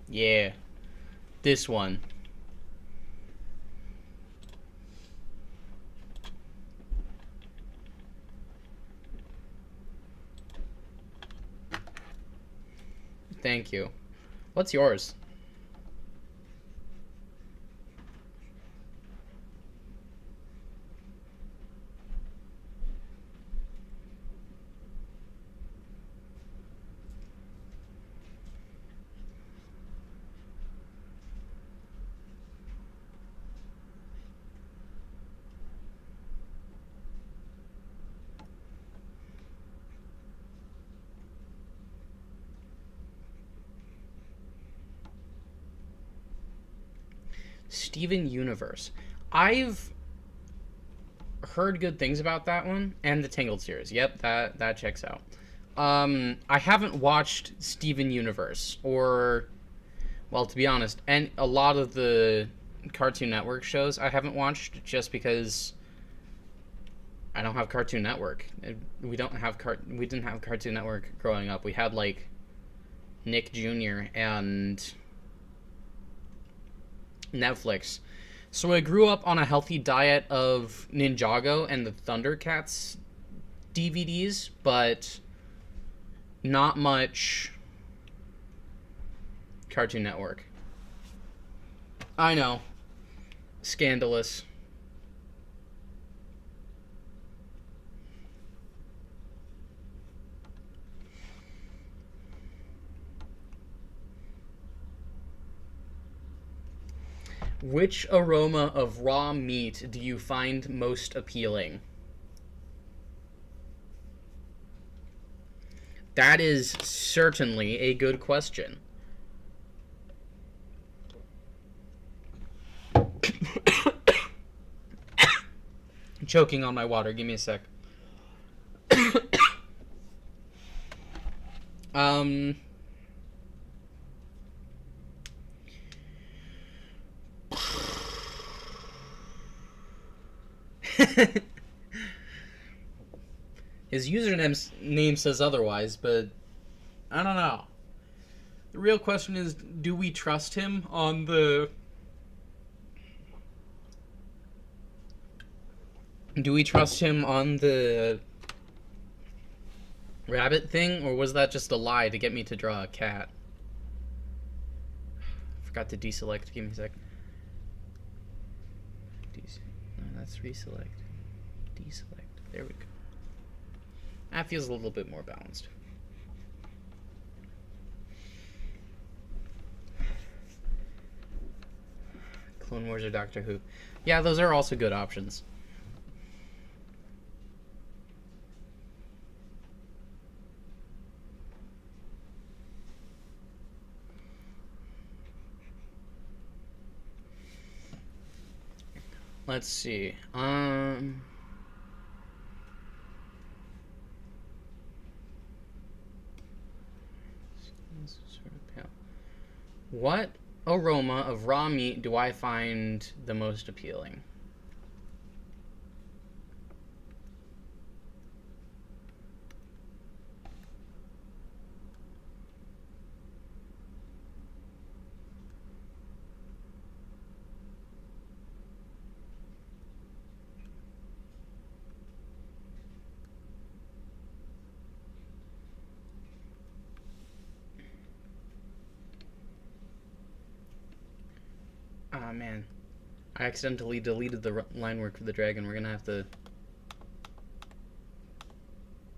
A: Yeah. This one. Thank you. What's yours? Steven Universe. I've heard good things about that one and the Tangled series. Yep, that checks out. I haven't watched Steven Universe or, well, to be honest, and a lot of the Cartoon Network shows I haven't watched just because I don't have Cartoon Network. We didn't have Cartoon Network growing up. We had like Nick Jr. and Netflix. So I grew up on a healthy diet of Ninjago and the Thundercats DVDs, but not much Cartoon Network. I know. Scandalous. Which aroma of raw meat do you find most appealing? That is certainly a good question. Choking on my water. Give me a sec. His name says otherwise, but I don't know. The real question is, do we trust him on the... Do we trust him on the rabbit thing, or was that just a lie to get me to draw a cat? Forgot to deselect. Give me a sec. No, that's reselect. Deselect. There we go. That feels a little bit more balanced. Clone Wars or Doctor Who. Yeah, those are also good options. Let's see. What aroma of raw meat do I find the most appealing? Ah, man. I accidentally deleted the line work for the dragon. We're gonna have to...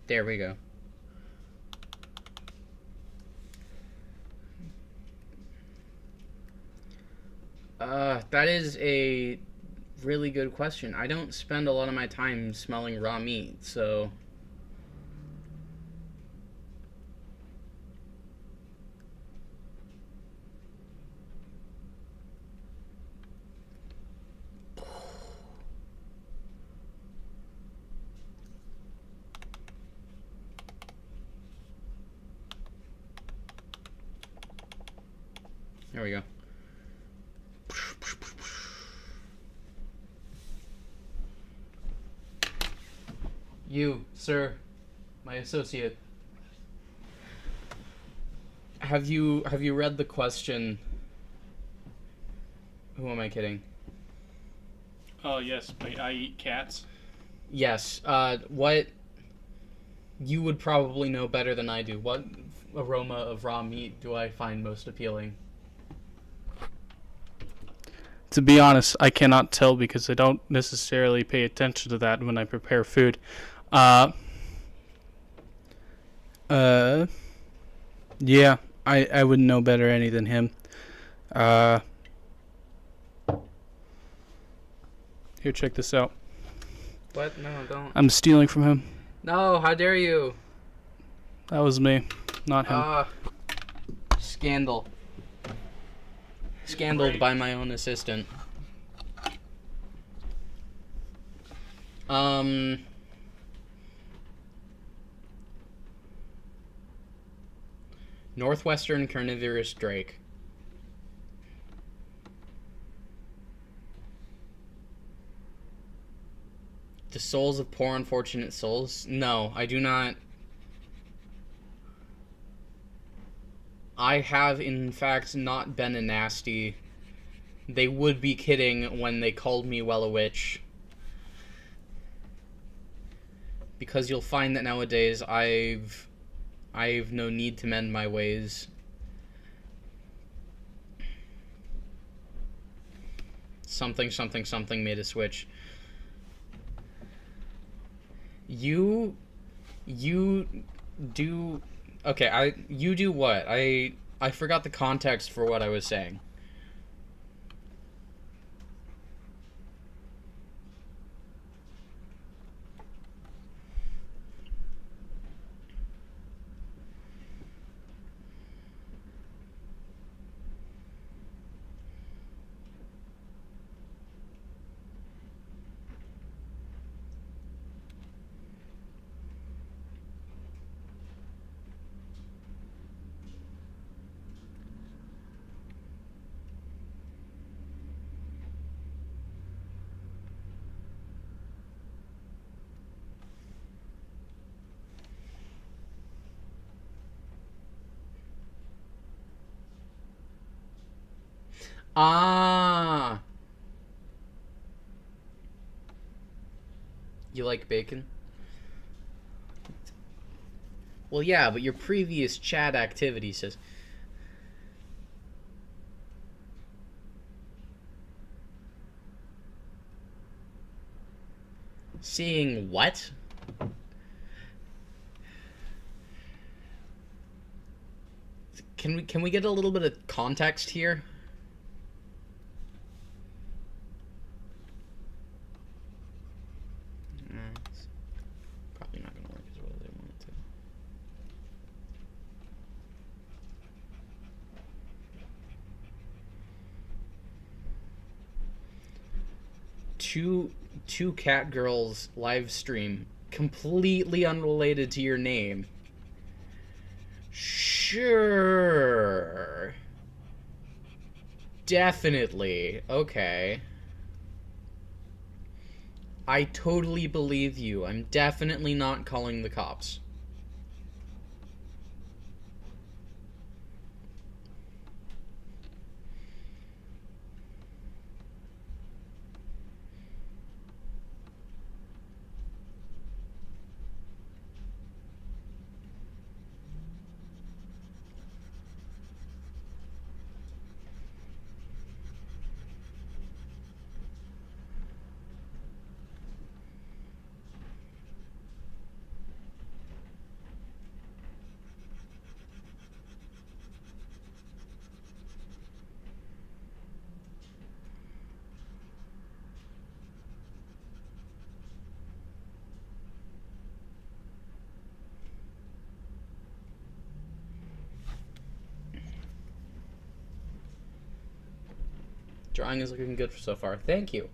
A: There we go. That is a really good question. I don't spend a lot of my time smelling raw meat, so... There we go. You, sir, my associate. Have you read the question? Who am I kidding?
B: Oh, yes, I eat cats.
A: Yes. What? You would probably know better than I do. What aroma of raw meat do I find most appealing?
B: To be honest, I cannot tell because I don't necessarily pay attention to that when I prepare food. Yeah, I wouldn't know better any than him. Here, check this out.
A: What? No, don't.
B: I'm stealing from him.
A: No, how dare you?
B: That was me, not him.
A: Scandal. Scandaled by my own assistant. Northwestern carnivorous drake. The souls of poor unfortunate souls? No, I do not. I have, in fact, not been a nasty. They would be kidding when they called me well a witch. Because you'll find that nowadays I've no need to mend my ways. Something, something, something made a switch. You do... Okay, you do what? I forgot the context for what I was saying. Ah! You like bacon? Well, yeah, but your previous chat activity says... Seeing what? Can we get a little bit of context here? It's probably not going to work as well as I want it to. Two cat girls live stream, completely unrelated to your name. Sure. Definitely. Okay. I totally believe you. I'm definitely not calling the cops. Drawing is looking good so far. Thank you.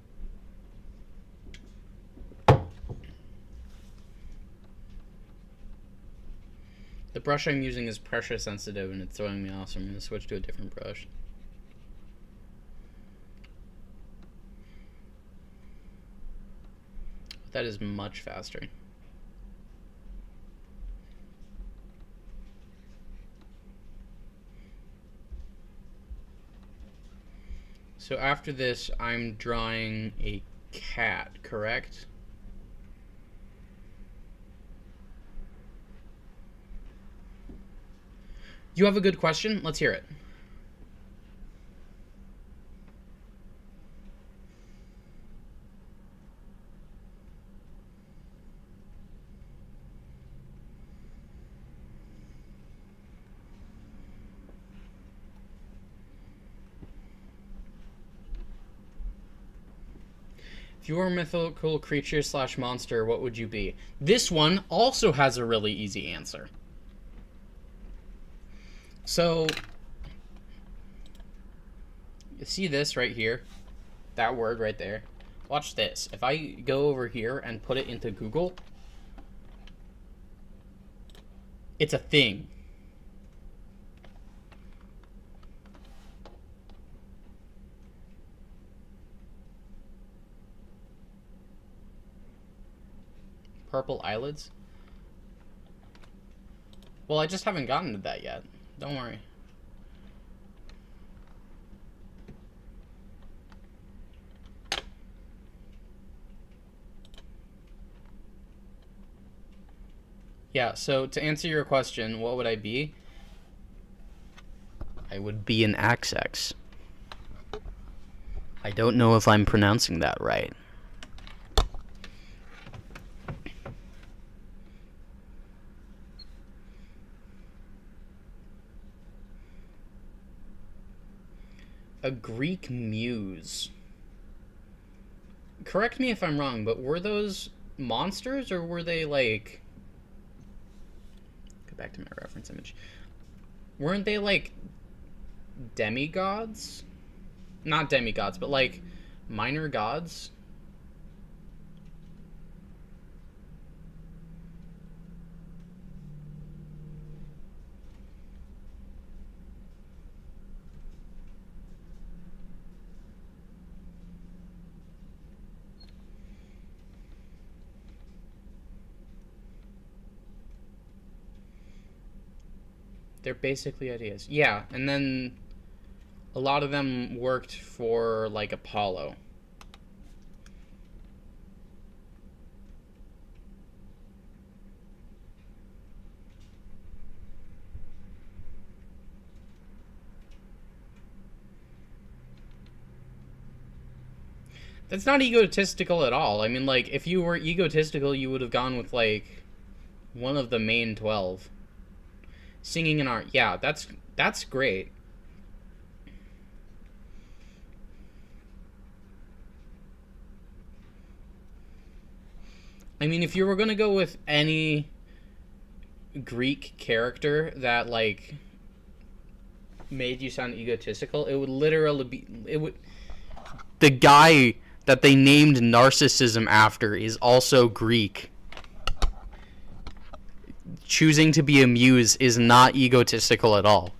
A: The brush I'm using is pressure sensitive and it's throwing me off, so I'm going to switch to a different brush. That is much faster. So after this, I'm drawing a cat, correct? You have a good question? Let's hear it. If you were a mythical creature / monster, what would you be? This one also has a really easy answer. So, you see this right here? That word right there? Watch this. If I go over here and put it into Google, it's a thing. Purple eyelids? Well, I just haven't gotten to that yet. Don't worry. Yeah, so to answer your question, what would I be? I would be an Axex. I don't know if I'm pronouncing that right. A Greek muse. Correct me if I'm wrong, but were those monsters or were they like... Go back to my reference image. Weren't they like demigods? Not demigods, but like minor gods? They're basically ideas. Yeah, and then a lot of them worked for, like, Apollo. That's not egotistical at all. I mean, like, if you were egotistical, you would have gone with, like, one of the main 12. Singing and art. Yeah, that's great. I mean, if you were going to go with any Greek character that, like, made you sound egotistical, it would literally be... The guy that they named Narcissism after is also Greek. Choosing to be a muse is not egotistical at all.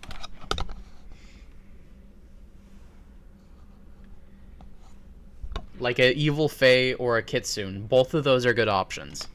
A: Like an evil fae or a kitsune. Both of those are good options.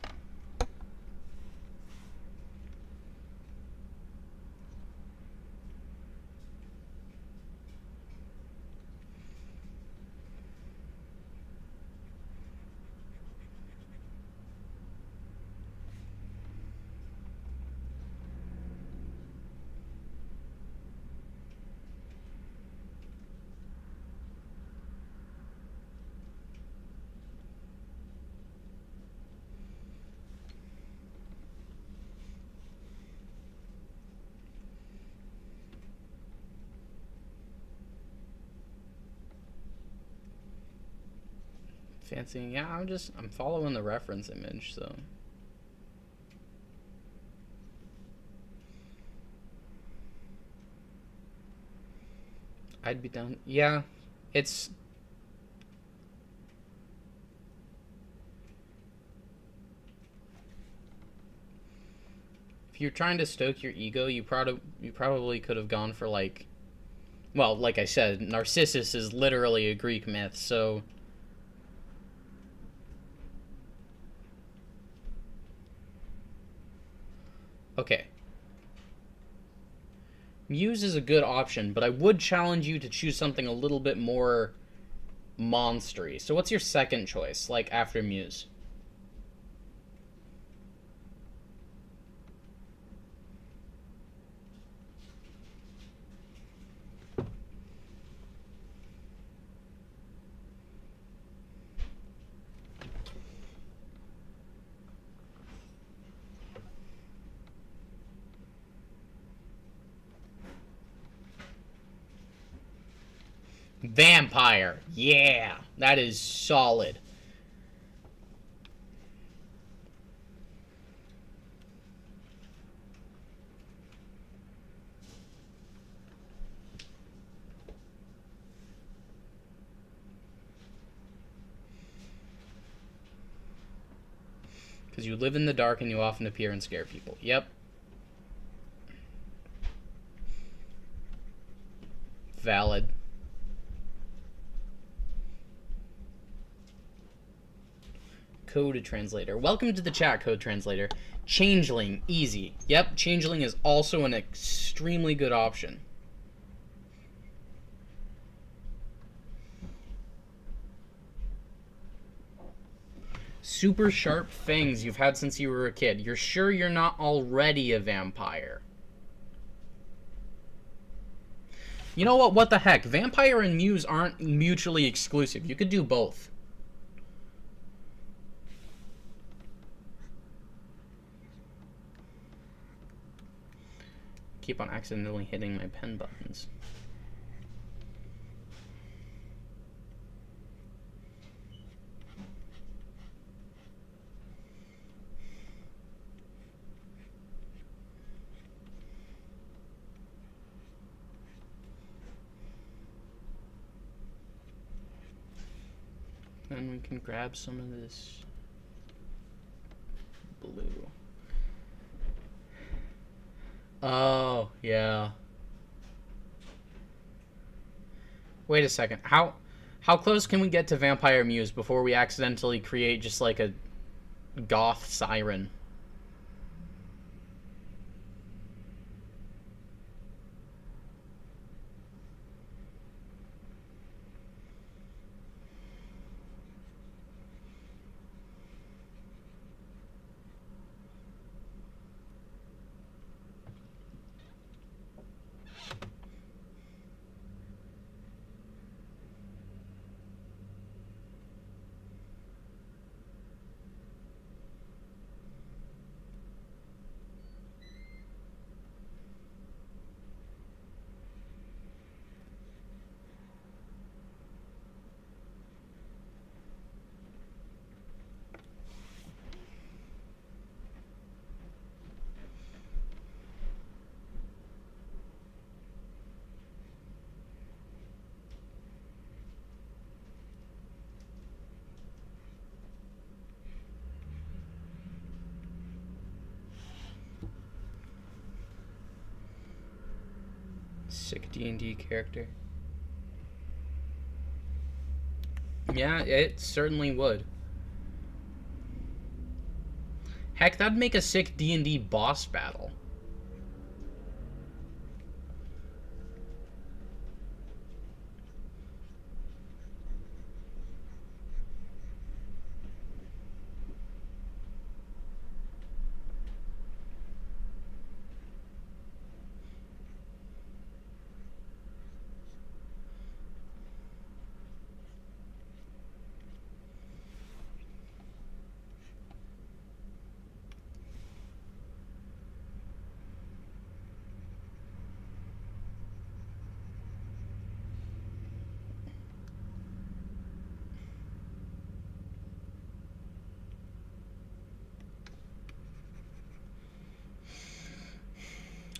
A: Fancying, yeah, I'm following the reference image, so. I'd be down, yeah, it's. If you're trying to stoke your ego, you probably could have gone for, like, well, like I said, Narcissus is literally a Greek myth, so. Okay. Muse is a good option, but I would challenge you to choose something a little bit more monstery. So what's your second choice, like, after Muse? Vampire. Yeah, that is solid. Because you live in the dark and you often appear and scare people. Yep. Valid. Code translator. Welcome to the chat, code translator. Changeling, easy. Yep, changeling is also an extremely good option. Super sharp fangs you've had since you were a kid. You're sure you're not already a vampire? You know what? What the heck? Vampire and Muse aren't mutually exclusive. You could do both. Keep on accidentally hitting my pen buttons. Then we can grab some of this blue. Oh, yeah. Wait a second. How close can we get to Vampire Muse before we accidentally create just like a goth siren? Sick D&D character. Yeah, it certainly would. Heck, that'd make a sick D&D boss battle.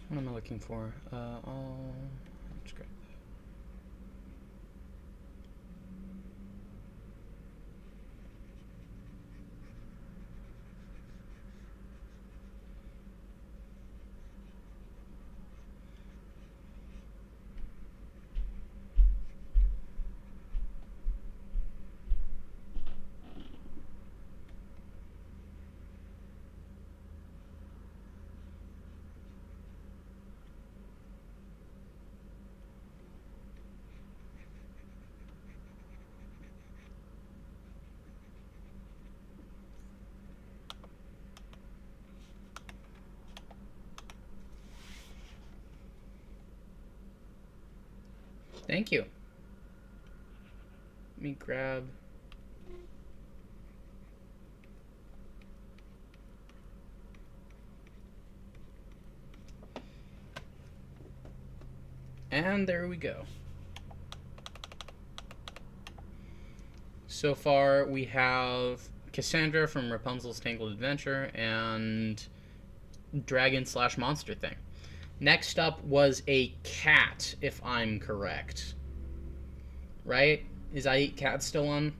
A: What am I looking for? Let's grab that. Thank you. Let me grab... And there we go. So far, we have Cassandra from Rapunzel's Tangled Adventure and Dragon/Monster thing. Next up was a cat, if I'm correct. Right? Is I Eat Cat still on?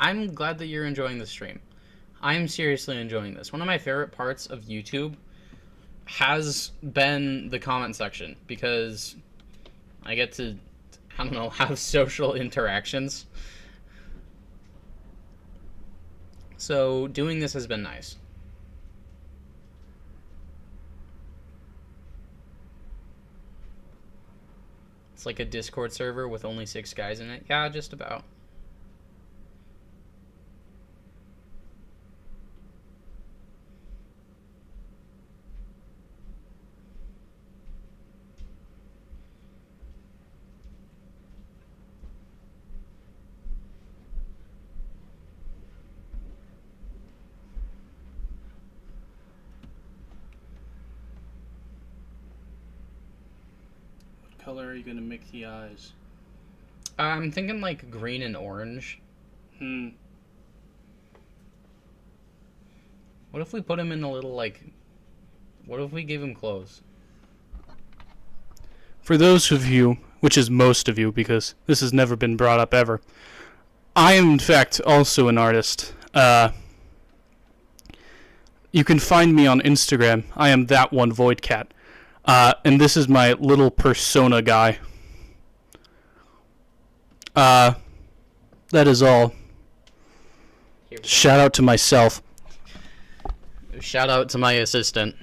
A: I'm glad that you're enjoying the stream. I'm seriously enjoying this. One of my favorite parts of YouTube has been the comment section because I get to, I don't know, have social interactions. So doing this has been nice. It's like a Discord server with only 6 guys in it. Yeah, just about.
B: Color are you gonna make the eyes?
A: I'm thinking like green and orange. What if we put him in a little like... What if we gave him clothes?
E: For those of you, which is most of you because this has never been brought up ever, I am in fact also an artist. You can find me on Instagram. I am that one void cat. And this is my little persona guy. That is all. Shout out to myself.
A: Shout out to my assistant.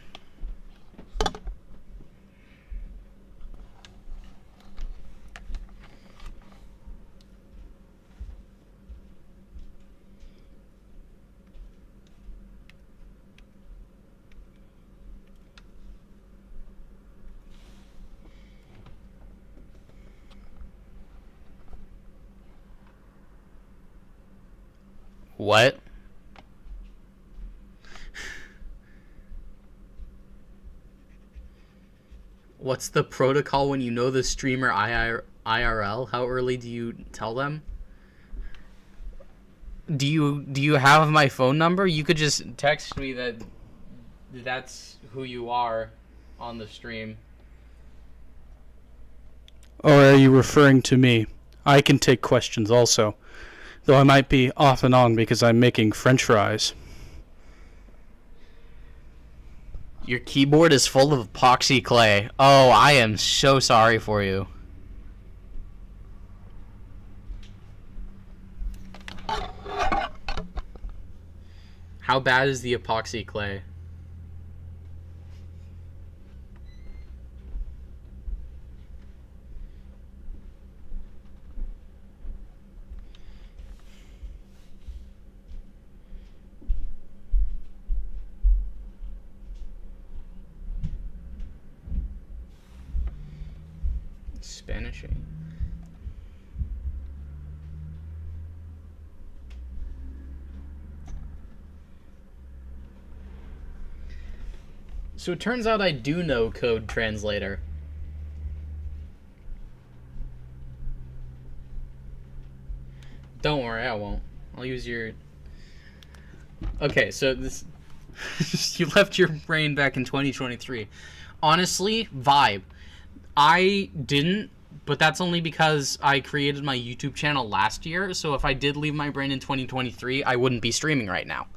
A: What? What's the protocol when you know the streamer IRL? How early do you tell them? Do you have my phone number? You could just text me that that's who you are on the stream.
E: Or are you referring to me? I can take questions also. Though I might be off and on because I'm making French fries.
A: Your keyboard is full of epoxy clay. Oh, I am so sorry for you. How bad is the epoxy clay? Spanish. So it turns out I do know Code Translator. Don't worry, I won't. I'll use your... Okay, so this... You left your brain back in 2023. Honestly, vibe. I didn't, but that's only because I created my YouTube channel last year, so if I did leave my brain in 2023, I wouldn't be streaming right now.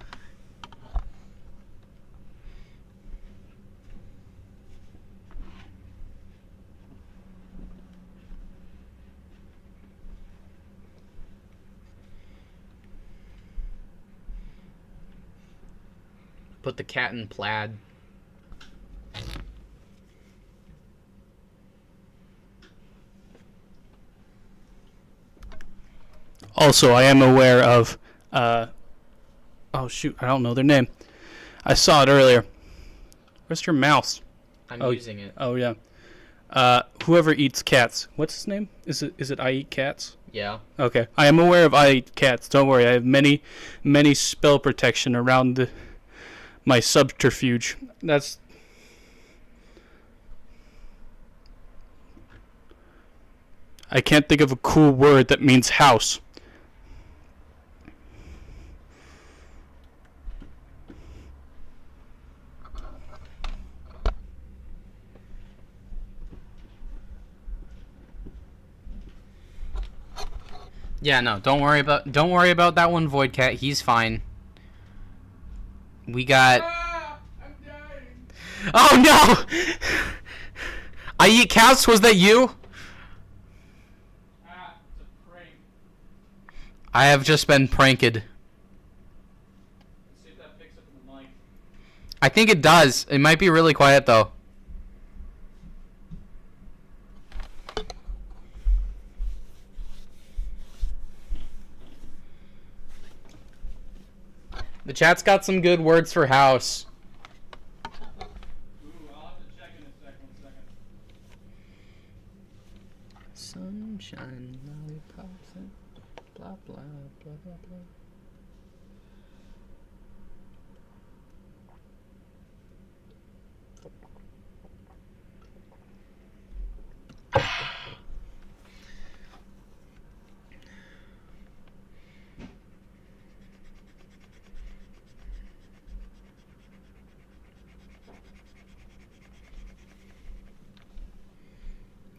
A: Put the cat in plaid.
E: Also, I am aware of, oh shoot, I don't know their name. I saw it earlier. Where's your mouse?
A: I'm
E: Oh,
A: using it.
E: Oh yeah. Whoever eats cats. What's his name? Is it I Eat Cats?
A: Yeah.
E: Okay. I am aware of I Eat Cats. Don't worry. I have many spell protection around my subterfuge. That's... I can't think of a cool word that means house.
A: Yeah, no, don't worry about that one, Void Cat. He's fine. We got...
B: I'm dying.
A: Oh no! I Eat Cats, was that you?
B: It's a prank.
A: I have just been pranked.
B: Let's see if that picks up in the mic.
A: I think it does. It might be really quiet though. The chat's got some good words for house.
B: Ooh, I'll have to check in a sec. 1 second.
A: Sunshine, lollipops, and blah blah blah blah blah.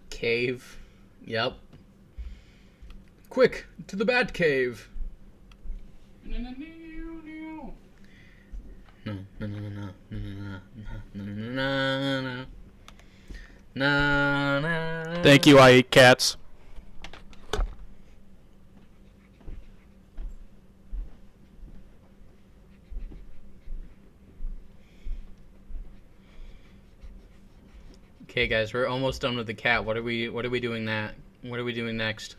A: Cave. Yep. Quick, to the bat cave.
B: No, no, no, no.
A: No, no, no, no, no, no, no, no, no, no, no.
E: Thank you, I Eat Cats.
A: Okay, guys, we're almost done with the cat. What are we doing that? What are we doing next?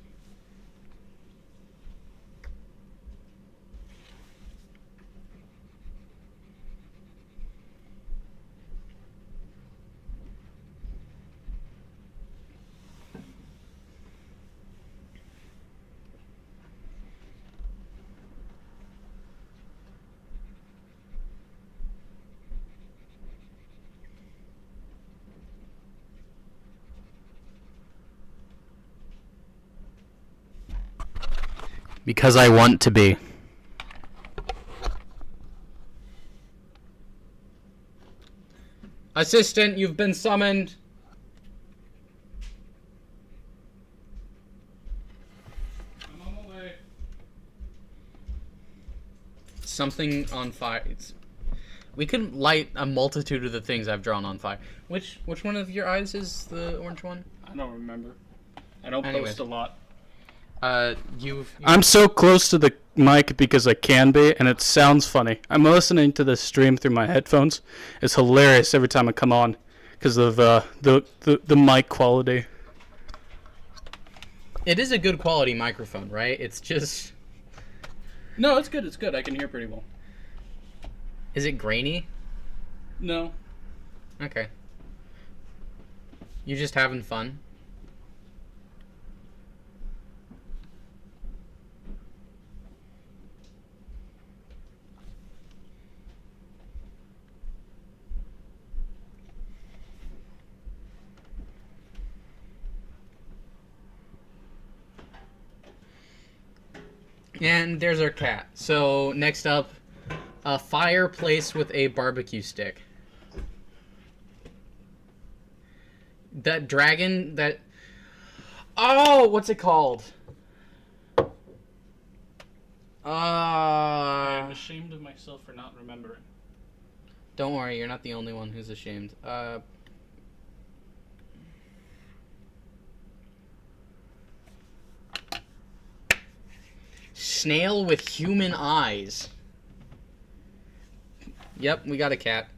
A: Because I want to be. Assistant, you've been summoned.
B: I'm on my way.
A: Something on fire. We could light a multitude of the things I've drawn on fire. Which one of your eyes is the orange one?
B: I don't remember. I don't
A: Anyways.
B: post a lot.
E: I'm so close to the mic because I can be, and it sounds funny. I'm listening to the stream through my headphones. It's hilarious every time I come on because of the mic quality.
A: It is a good quality microphone, right? It's just...
B: No, it's good. It's good. I can hear pretty well.
A: Is it grainy?
B: No.
A: Okay. You just having fun? And there's our cat. So next up, a fireplace with a barbecue stick. That dragon that... Oh, what's it called?
E: I'm ashamed of myself for not remembering.
A: Don't worry, you're not the only one who's ashamed. Snail with human eyes. Yep, we got a cat.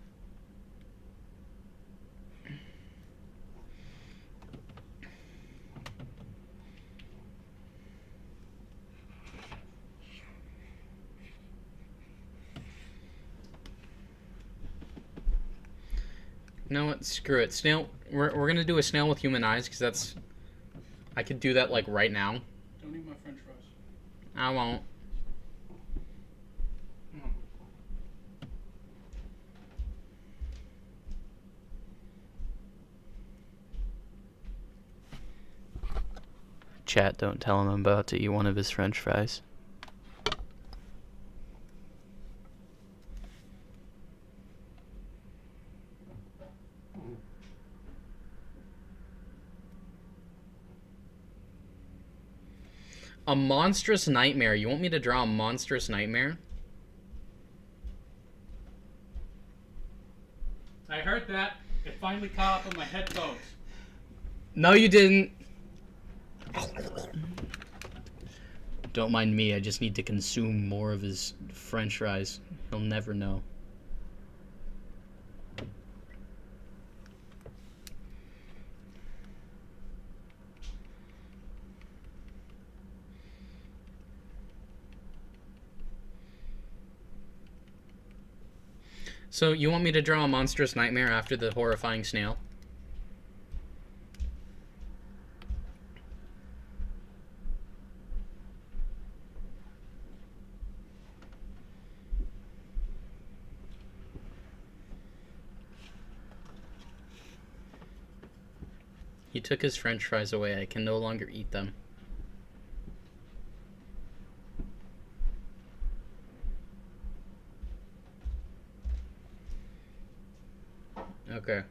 A: You know what? Screw it. Snail. We're gonna do a snail with human eyes because that's. I could do that like right now.
E: Don't eat my French fries.
A: I won't. Chat, don't tell him I'm about to eat one of his French fries. A monstrous nightmare. You want me to draw a monstrous nightmare?
E: I heard that. It finally caught up on my headphones.
A: No, you didn't. Don't mind me. I just need to consume more of his French fries. He'll never know. So, you want me to draw a monstrous nightmare after the horrifying snail? He took his French fries away. I can no longer eat them. Okay.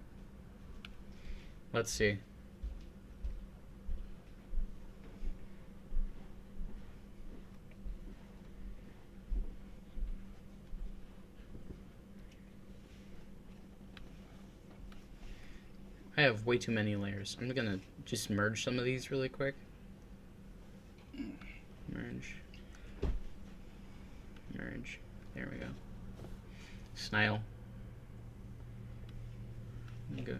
A: Let's see. I have way too many layers. I'm gonna just merge some of these really quick. Merge. Merge. There we go. Snail. Okay.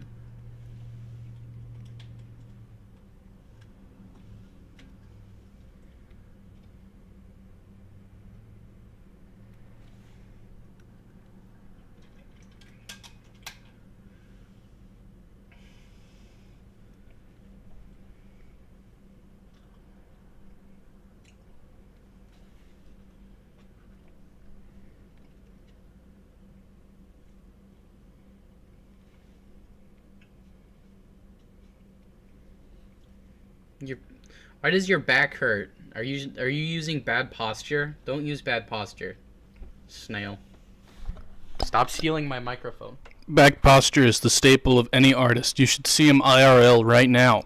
A: Why does your back hurt? Are you using bad posture? Don't use bad posture. Snail. Stop stealing my microphone.
E: Back posture is the staple of any artist. You should see him IRL right now.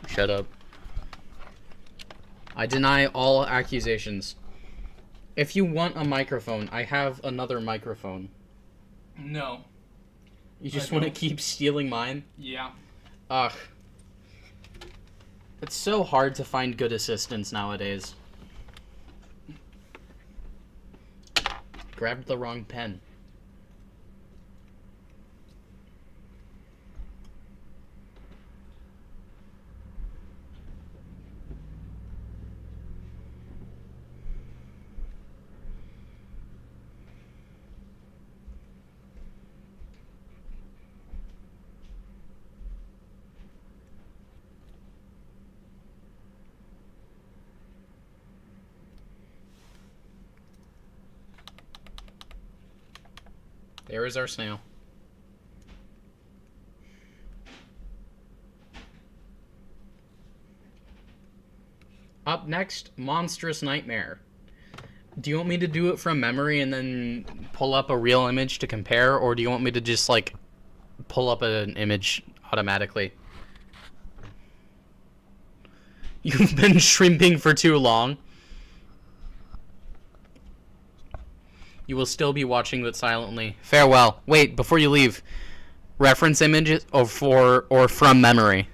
A: Shut up. I deny all accusations. If you want a microphone, I have another microphone.
E: No.
A: You just want to keep stealing mine?
E: Yeah.
A: Ugh. It's so hard to find good assistants nowadays. Grabbed the wrong pen. There is our snail. Up next, Monstrous Nightmare. Do you want me to do it from memory and then pull up a real image to compare, or do you want me to just, like, pull up an image automatically? You've been shrimping for too long. You will still be watching, but silently. Farewell. Wait, before you leave, reference images or from memory.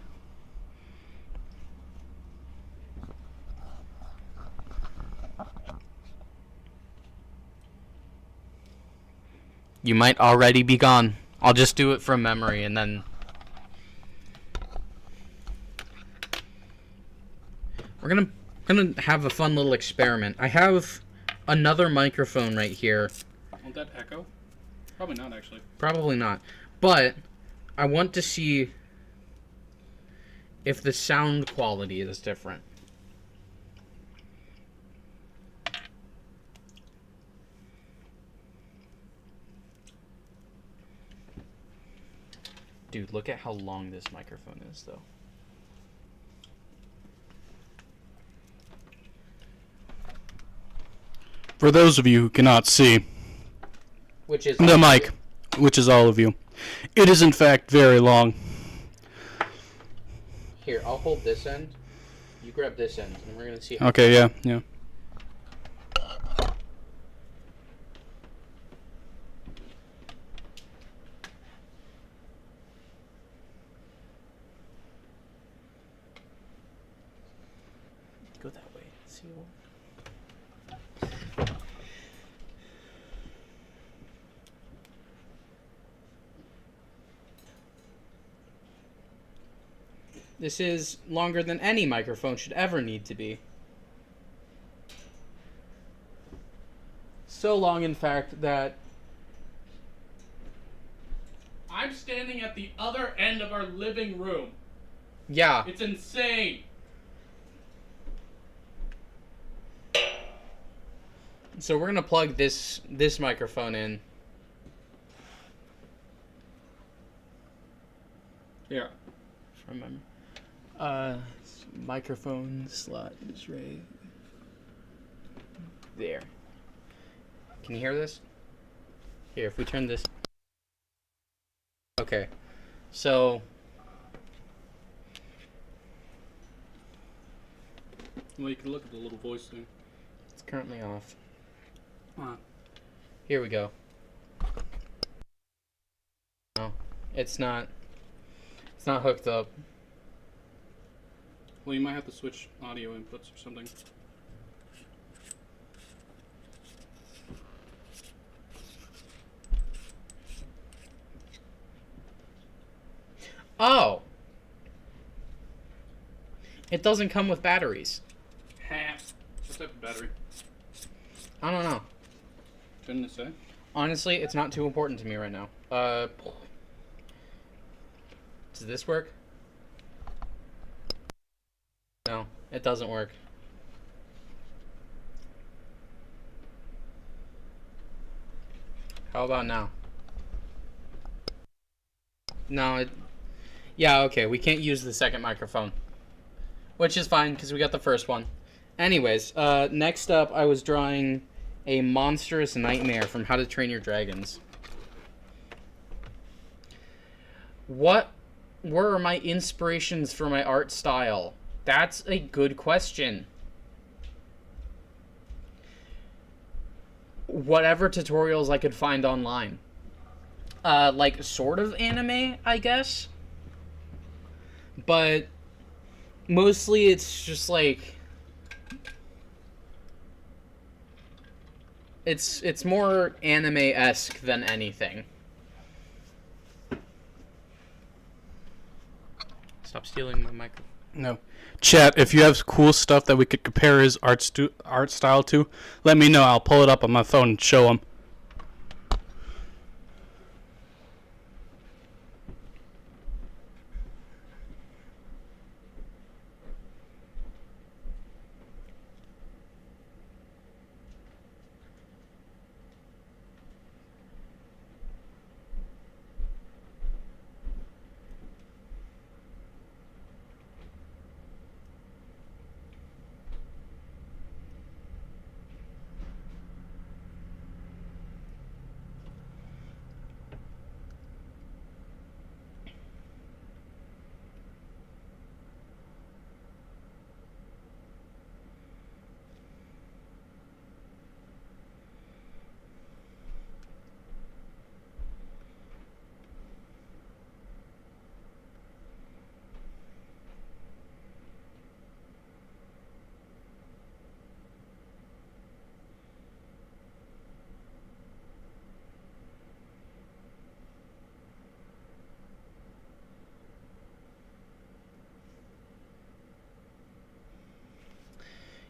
A: You might already be gone. I'll just do it from memory and then... We're gonna have a fun little experiment. I have another microphone right here.
E: Won't that echo? Probably not, actually.
A: Probably not. But I want to see if the sound quality is different. Dude, look at how long this microphone is, though.
E: For those of you who cannot see
A: Which is
E: the mic, which is all of you, it is in fact very long.
A: Here, I'll hold this end. You grab this end, and we're gonna see.
E: Okay, yeah, yeah.
A: Go that way. See what. This is longer than any microphone should ever need to be. So long, in fact, that
B: I'm standing at the other end of our living room.
A: yeah,
B: It's insane.
A: so we're gonna plug this microphone in.
E: Yeah.
A: From memory. Microphone slot is right there. Can you hear this? Here, if we turn this. Okay, so
E: Well, you can look at the little voice thing.
A: it's currently off.
E: Ah.
A: Here we go. No, it's not. It's not hooked up.
E: Well, you might have to switch audio inputs or something.
A: Oh! It doesn't come with batteries.
E: Half. What type of battery?
A: I don't know.
E: Didn't it say?
A: Honestly, it's not too important to me right now. Does this work? No, it doesn't work. How about now? No, it... Yeah, okay, we can't use the second microphone. Which is fine, because we got the first one. Anyways, next up, I was drawing a monstrous nightmare from How to Train Your Dragons. What were my inspirations for my art style? That's a good question. Whatever tutorials I could find online. Like, sort of anime, I guess. But mostly it's just like... It's more anime-esque than anything. Stop stealing my microphone.
E: No. Chat, if you have cool stuff that we could compare his art style to, let me know. I'll pull it up on my phone and show him.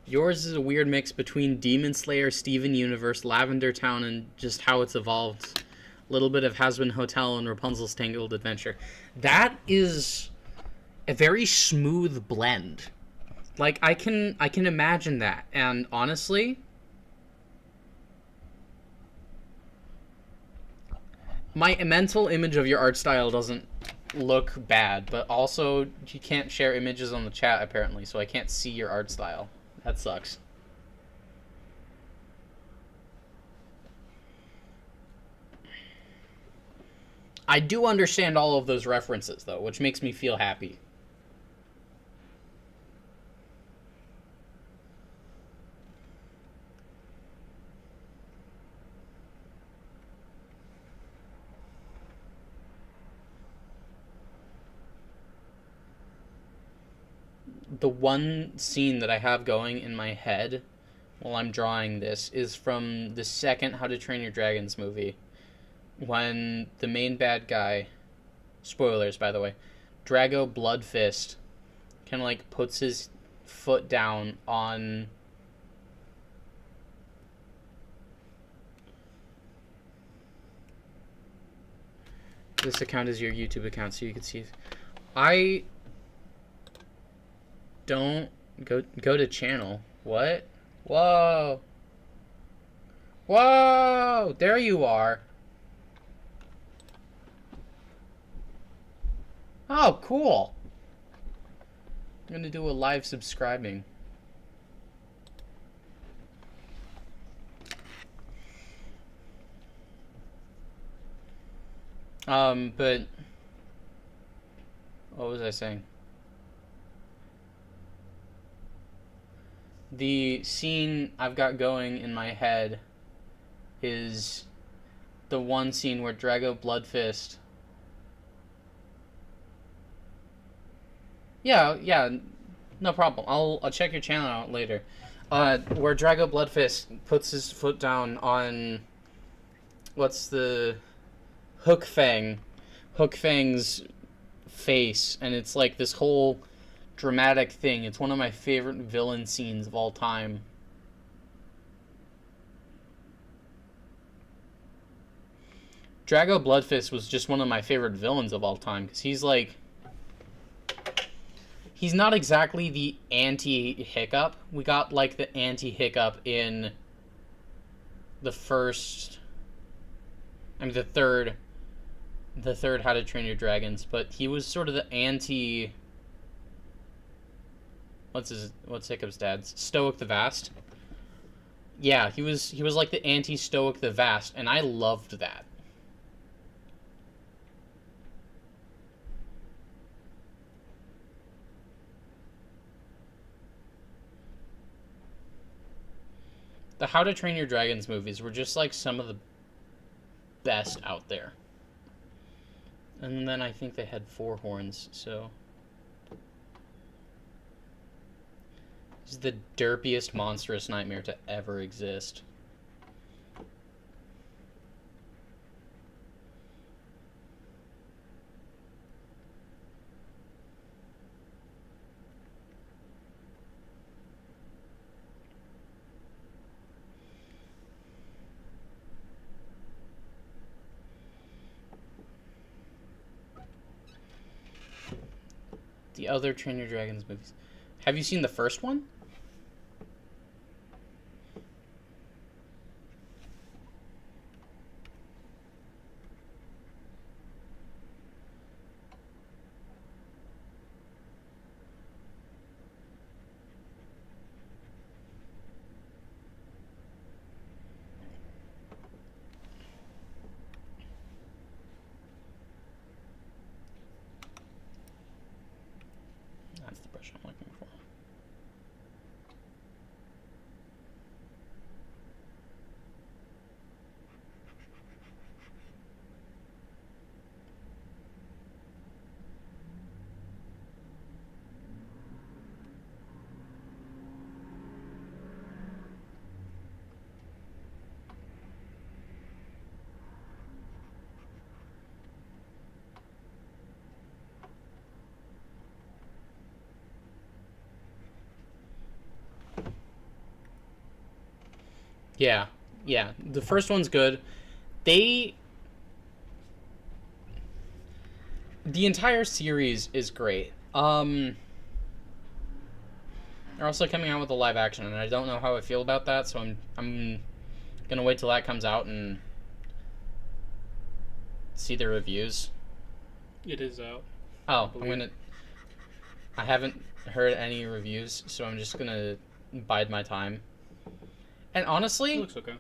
A: Yours is a weird mix between Demon Slayer, Steven Universe, Lavender Town, and just how it's evolved. A little bit of Hazbin Hotel and Rapunzel's Tangled Adventure. That is a very smooth blend. Like, I can imagine that. And honestly, my mental image of your art style doesn't look bad, but also you can't share images on the chat apparently, so I can't see your art style. That sucks. I do understand all of those references though, which makes me feel happy. The one scene that I have going in my head while I'm drawing this is from the second How to Train Your Dragons movie. When the main bad guy, spoilers by the way, Drago Bloodfist, kind of like puts his foot down on this account is your YouTube account, so you can see. I don't go to channel. What? Whoa. Whoa! There you are. Oh, cool. I'm gonna do a live subscribing. But what was I saying? The scene I've got going in my head is the one scene where Drago Bloodfist. Yeah, no problem. I'll check your channel out later. Where Drago Bloodfist puts his foot down on what's the Hook Fang's face, and it's like this whole dramatic thing. It's one of my favorite villain scenes of all time. Drago Bloodfist was just one of my favorite villains of all time because he's like, he's not exactly the anti-Hiccup. We got like the anti-Hiccup in the first, I mean the third How to Train Your Dragons, but he was sort of the anti, what's Hiccup's dad's? Stoic the Vast. Yeah, he was like the anti-Stoic the Vast, and I loved that. The How to Train Your Dragons movies were just like some of the best out there. And then I think they had Four Horns, so this is the derpiest monstrous nightmare to ever exist. The other Train Your Dragons movies. Have you seen the first one? That's the brush I'm looking for. Yeah, yeah. The first one's good. The entire series is great. They're also coming out with a live action, and I don't know how I feel about that, so I'm gonna wait till that comes out and see the reviews.
E: It is out.
A: Oh, I haven't heard any reviews, so I'm just gonna bide my time. And honestly,
E: It looks okay.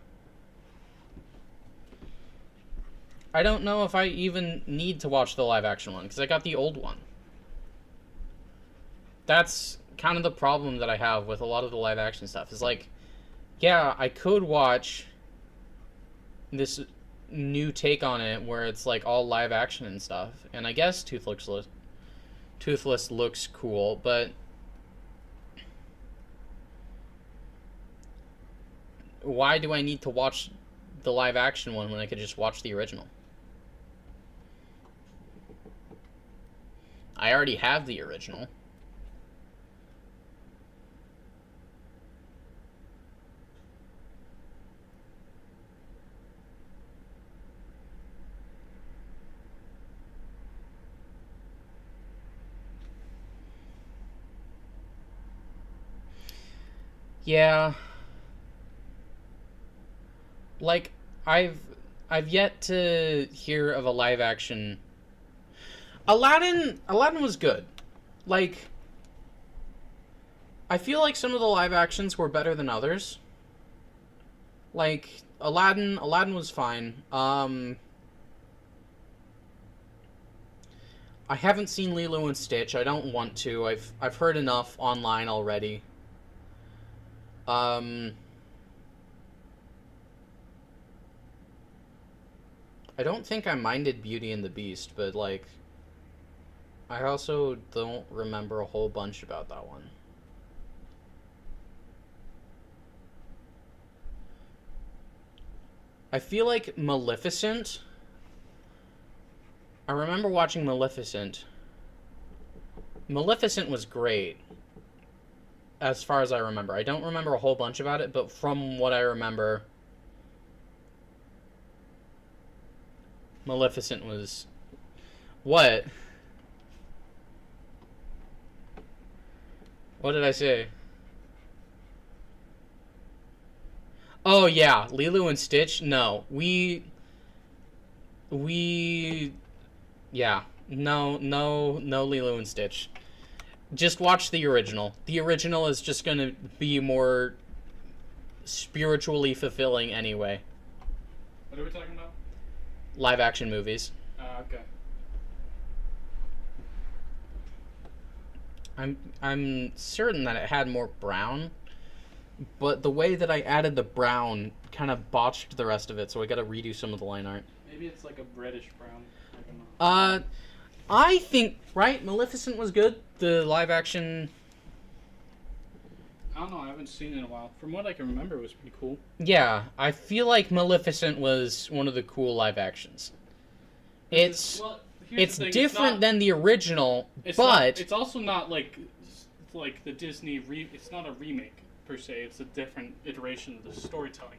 A: I don't know if I even need to watch the live action one, because I got the old one. That's kind of the problem that I have with a lot of the live action stuff. Is like, yeah, I could watch this new take on it where it's like all live action and stuff, and I guess Toothless looks cool, but why do I need to watch the live action one when I could just watch the original? I already have the original. Yeah. Like, I've yet to hear of a live action. Aladdin was good. Like, I feel like some of the live actions were better than others. Like, Aladdin was fine. I haven't seen Lilo and Stitch. I don't want to. I've heard enough online already. I don't think I minded Beauty and the Beast, but, like, I also don't remember a whole bunch about that one. I feel like Maleficent... I remember watching Maleficent. Maleficent was great, as far as I remember. I don't remember a whole bunch about it, but from what I remember, Maleficent was... What? What did I say? Oh, yeah. Lilo and Stitch? No. Yeah. No Lilo and Stitch. Just watch the original. The original is just gonna be more spiritually fulfilling anyway.
E: What are we talking about?
A: Live action movies.
E: Okay.
A: I'm certain that it had more brown, but the way that I added the brown kind of botched the rest of it, so I gotta redo some of the line art.
B: Maybe it's like a reddish brown. I don't know.
A: I think, right, Maleficent was good. The live action...
E: I don't know, I haven't seen it in a while. From what I can remember, it was pretty cool.
A: Yeah, I feel like Maleficent was one of the cool live actions. It's different than the original, but...
E: It's also not like the Disney... It's not a remake, per se. It's a different iteration of the storytelling.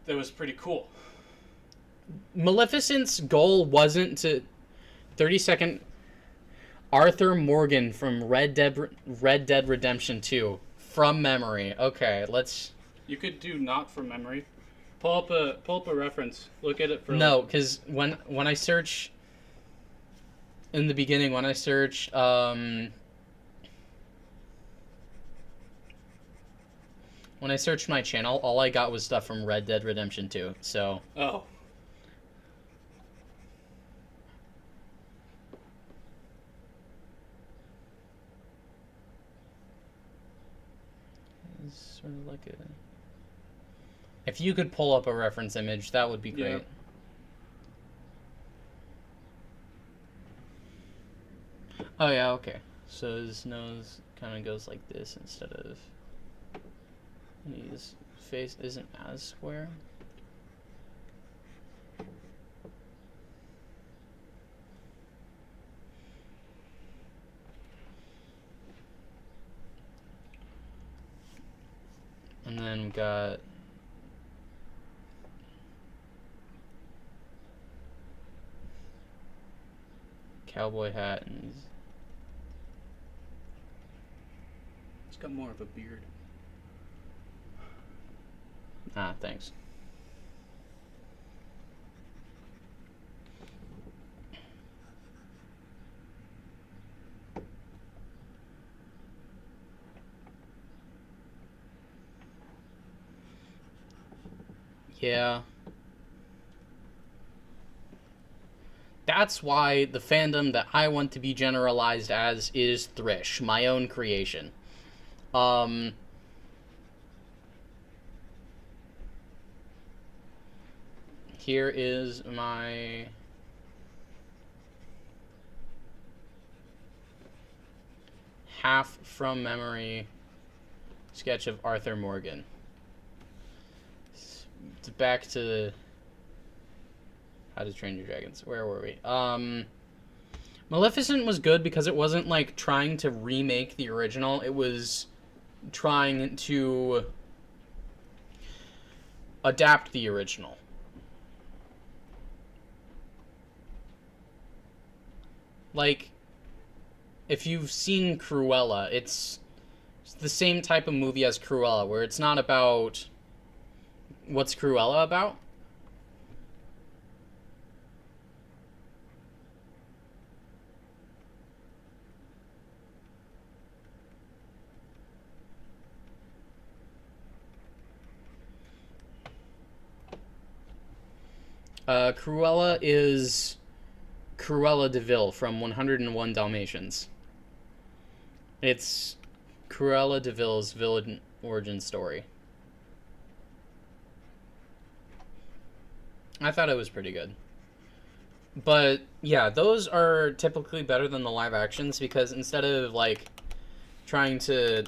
E: That was pretty cool.
A: Maleficent's goal wasn't to... 30-second... Arthur Morgan from Red Dead Redemption 2. From memory. Okay, let's...
E: You could do not from memory. Pull up a reference. Look at it for...
A: No, because when I search... In the beginning, when I searched... When I searched my channel, all I got was stuff from Red Dead Redemption 2, so...
E: Oh.
A: It's sort of like a... If you could pull up a reference image, that would be great.
E: Yeah.
A: Oh yeah, okay. So his nose kind of goes like this instead of... His face isn't as square. And then we got cowboy hat, and
E: He's got more of a beard.
A: thanks. Yeah. That's why the fandom that I want to be generalized as is Thrish, my own creation. Here is my half from memory sketch of Arthur Morgan. Back to How to Train Your Dragons. Where were we? Maleficent was good because it wasn't like trying to remake the original. It was trying to adapt the original. Like, if you've seen Cruella, it's the same type of movie as Cruella, where it's not about... What's Cruella about? Cruella is Cruella de Vil from 101 Dalmatians. It's Cruella de Vil's villain origin story. I thought it was pretty good. But, yeah, those are typically better than the live actions because instead of, like, trying to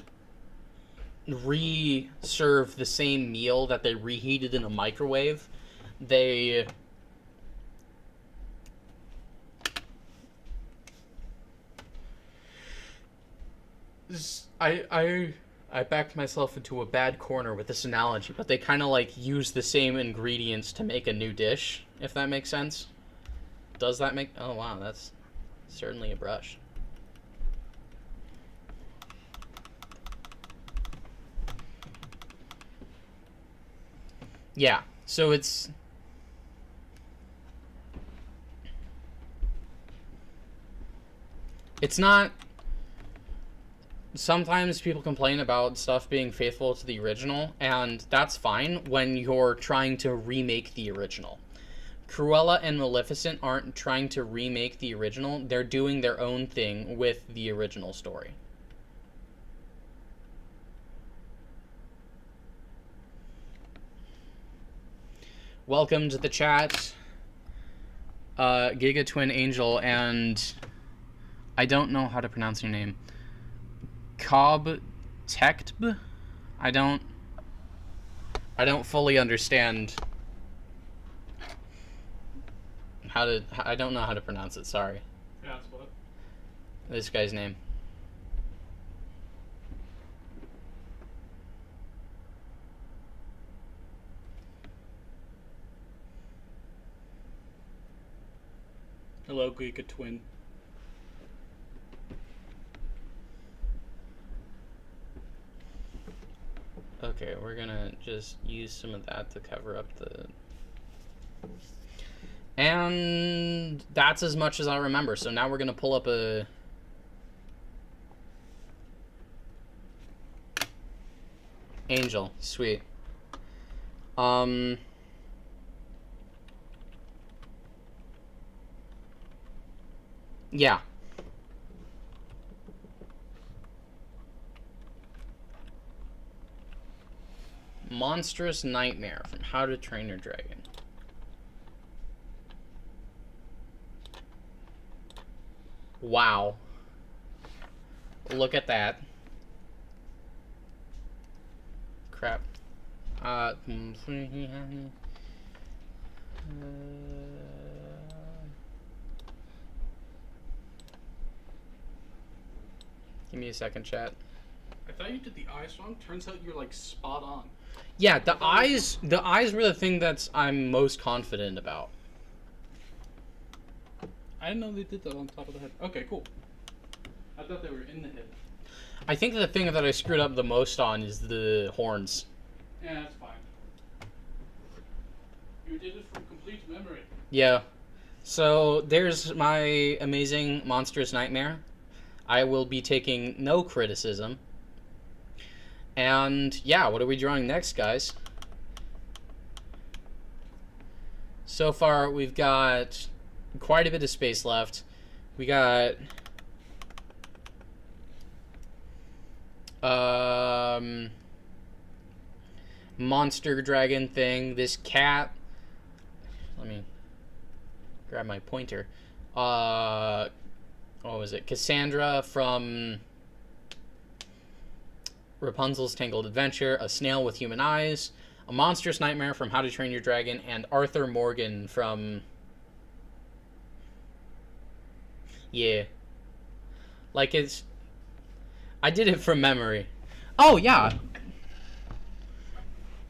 A: re-serve the same meal that they reheated in a microwave, they... I backed myself into a bad corner with this analogy, but they kind of like use the same ingredients to make a new dish, if that makes sense. Does that make... Oh, wow, that's certainly a brush. Yeah, so it's... It's not... Sometimes people complain about stuff being faithful to the original, and that's fine when you're trying to remake the original. Cruella and Maleficent aren't trying to remake the original, they're doing their own thing with the original story. Welcome to the chat, Giga Twin Angel, and I don't know how to pronounce your name. Cobb Tektb? I don't fully understand I don't know how to pronounce it, sorry.
B: Pronounce what?
A: This guy's name.
E: Hello, Giga Twin.
A: Okay, we're gonna just use some of that to cover up the... And that's as much as I remember. So now we're gonna pull up a... Angel, sweet. Yeah. Monstrous Nightmare from How to Train Your Dragon. Wow. Look at that. Crap. Give me a second, chat.
E: I thought you did the eyes wrong. Turns out you're like spot on.
A: Yeah, the eyes were the thing I'm most confident about.
E: I didn't know they did that on top of the head. Okay, cool. I thought they were in the head.
A: I think the thing that I screwed up the most on is the horns.
E: Yeah, that's fine. You did it from complete memory.
A: Yeah. So there's my amazing monstrous nightmare. I will be taking no criticism. And yeah, what are we drawing next, guys? So far, we've got quite a bit of space left. We got monster dragon thing. This cat. Let me grab my pointer. What was it? Cassandra from Rapunzel's Tangled Adventure. A snail with human eyes. A monstrous nightmare from How to Train Your Dragon, and Arthur Morgan from... Yeah. Like, it's... I did it from memory. Oh, yeah!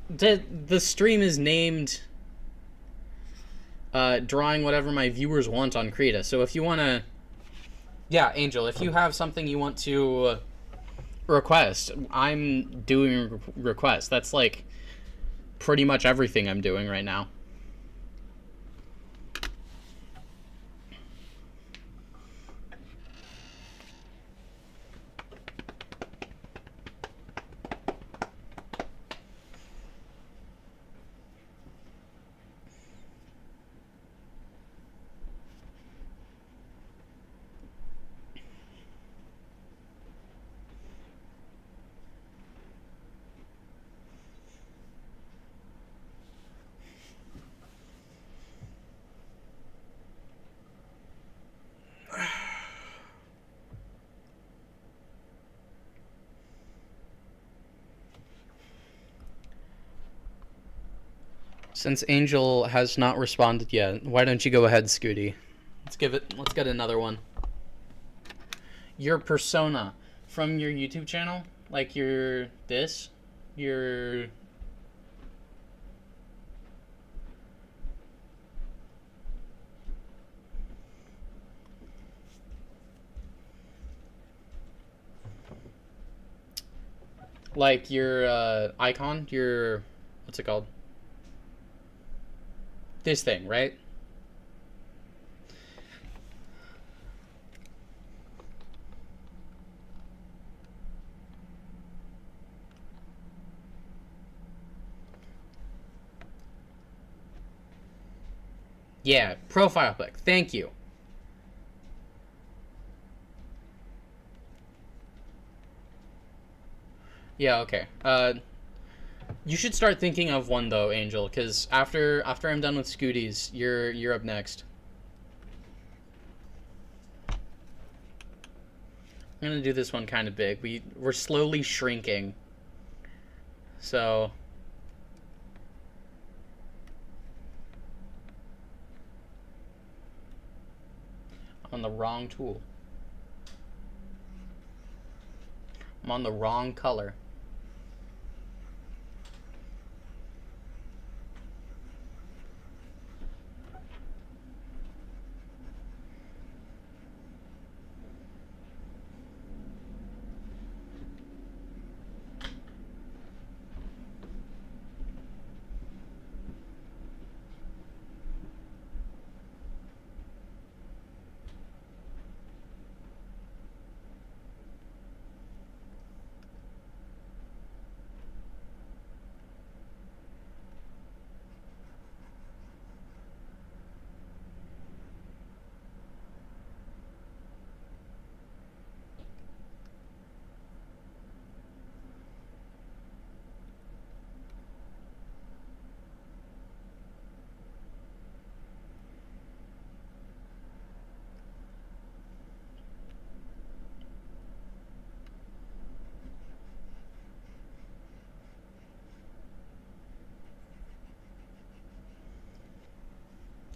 A: The stream is named... drawing whatever my viewers want on Krita. So if you want to... Yeah, Angel, if you have something you want to request, I'm doing requests. That's, like... pretty much everything I'm doing right now. Since Angel has not responded yet, why don't you go ahead, Scooty? Let's get another one. Your persona from your YouTube channel? Like your like your icon, your, what's it called? This thing, right? Yeah, profile pic. Thank you. Yeah, okay. You should start thinking of one though, Angel, because after I'm done with Scooties, you're up next. I'm gonna do this one kind of big. We're slowly shrinking. So I'm on the wrong tool. I'm on the wrong color.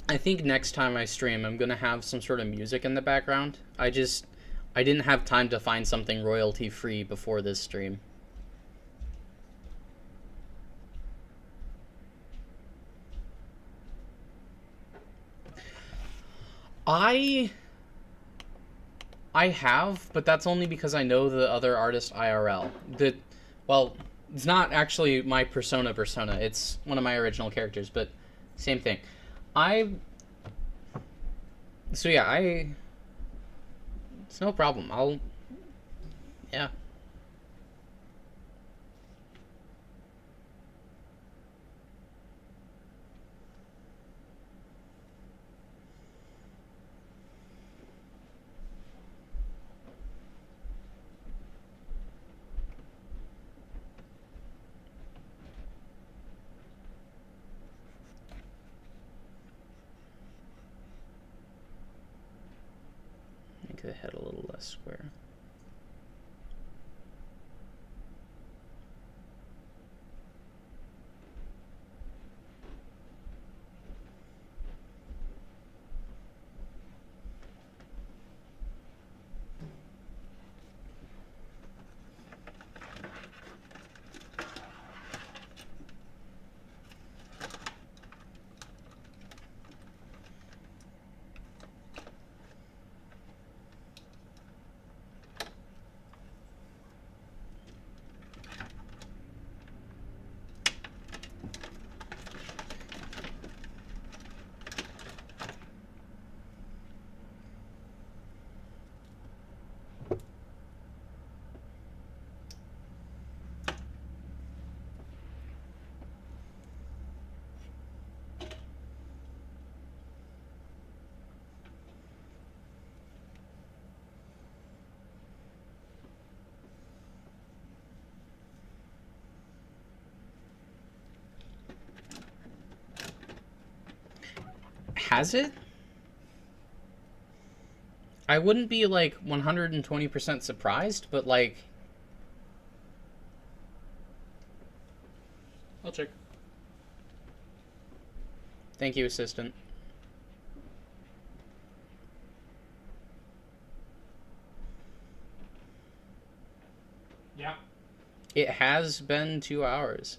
A: I think next time I stream, I'm gonna have some sort of music in the background. I didn't have time to find something royalty free before this stream. I have, but that's only because I know the other artist IRL. Well, it's not actually my persona. It's one of my original characters, but same thing. So yeah, it's no problem. Yeah. Make the head a little less square. Has it? I wouldn't be like 120% surprised, but like, I'll check. Thank you, assistant.
B: Yeah.
A: It has been 2 hours.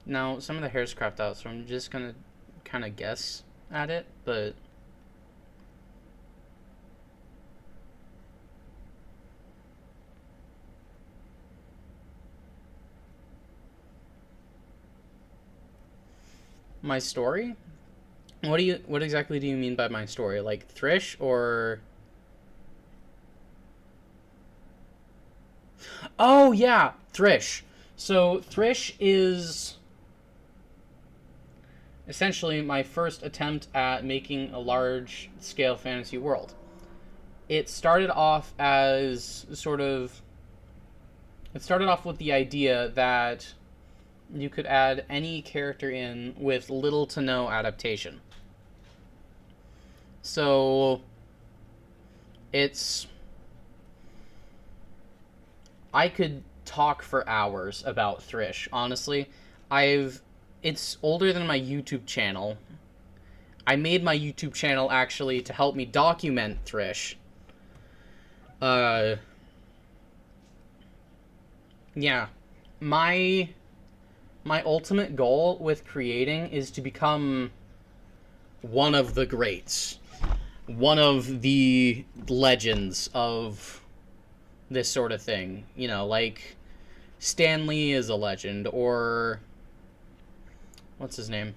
A: Now, some of the hair's cropped out, so I'm just gonna kind of guess at it, but my story? What exactly do you mean by my story? Like Thrish or... Oh, yeah, Thrish. So Thrish is essentially my first attempt at making a large-scale fantasy world. It started off as sort of... It started off with the idea that you could add any character in with little to no adaptation. So it's... I could talk for hours about Thrish, honestly. It's older than my YouTube channel. I made my YouTube channel actually to help me document Thrish. Yeah. My ultimate goal with creating is to become one of the greats. One of the legends of this sort of thing. You know, like Stan Lee is a legend, or what's his name?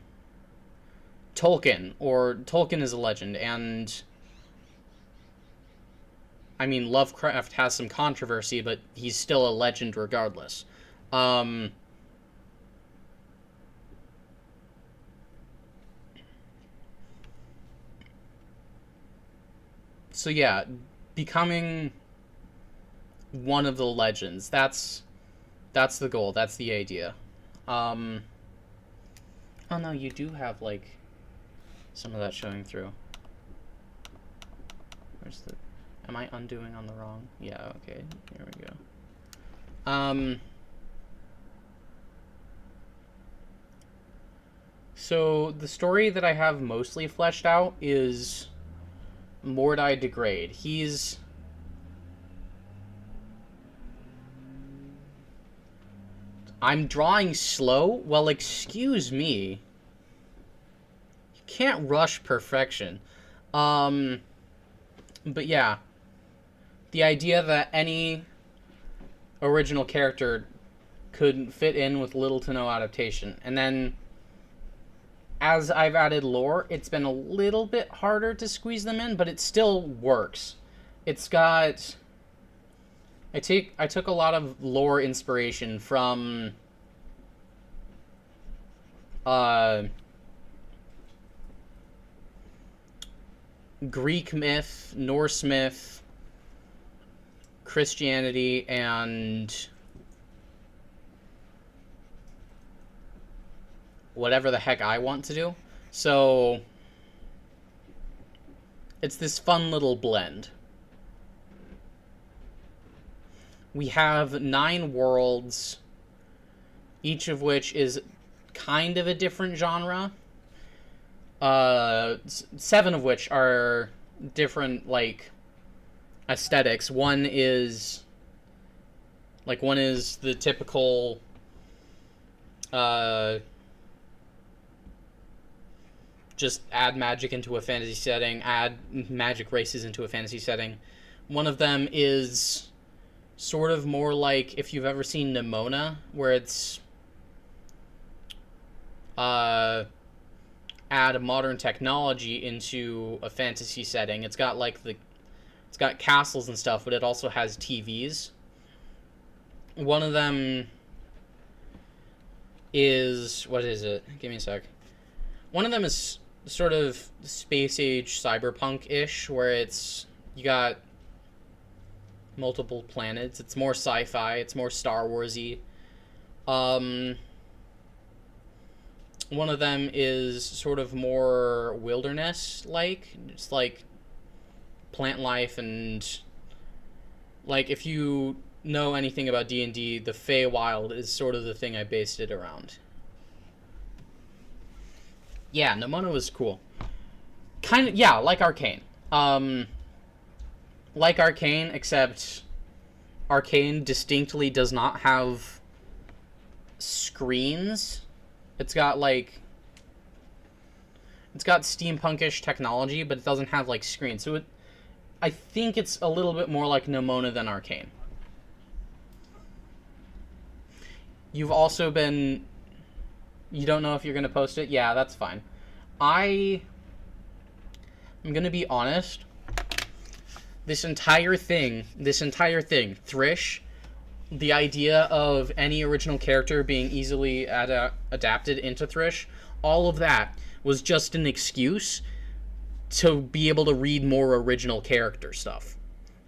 A: Tolkien is a legend, and I mean, Lovecraft has some controversy, but he's still a legend regardless. So yeah, becoming one of the legends. That's the goal. That's the idea. Oh no, you do have like some of that showing through. Where's the? Am I undoing on the wrong? Yeah. Okay. Here we go. So the story that I have mostly fleshed out is Mordai Degrade. I'm drawing slow? Well, excuse me. You can't rush perfection. But yeah. The idea that any original character could fit in with little to no adaptation. And then, as I've added lore, it's been a little bit harder to squeeze them in, but it still works. It's got... I took a lot of lore inspiration from Greek myth, Norse myth, Christianity, and whatever the heck I want to do. So it's this fun little blend. We have 9 worlds, each of which is kind of a different genre. 7 of which are different, like, aesthetics. One is the typical, just add magic into a fantasy setting, add magic races into a fantasy setting. One of them is sort of more like, if you've ever seen Nimona, where it's add a modern technology into a fantasy setting. It's got it's got castles and stuff, but it also has TVs. One of them is, what is it? Give me a sec. One of them is sort of space age cyberpunk-ish, where you got multiple planets. It's more sci-fi. It's more Star Wars-y. One of them is sort of more wilderness-like. It's like plant life, and like, if you know anything about D&D, the Feywild is sort of the thing I based it around. Yeah, Nimona was cool. Kind of, yeah, like Arcane. Like Arcane, except Arcane distinctly does not have screens. It's got steampunkish technology, but it doesn't have like screens. So I think it's a little bit more like Nimona than Arcane. You've also been... You don't know if you're going to post it? Yeah, that's fine. I'm going to be honest. This entire thing, Thrish, the idea of any original character being easily adapted into Thrish, all of that was just an excuse to be able to read more original character stuff.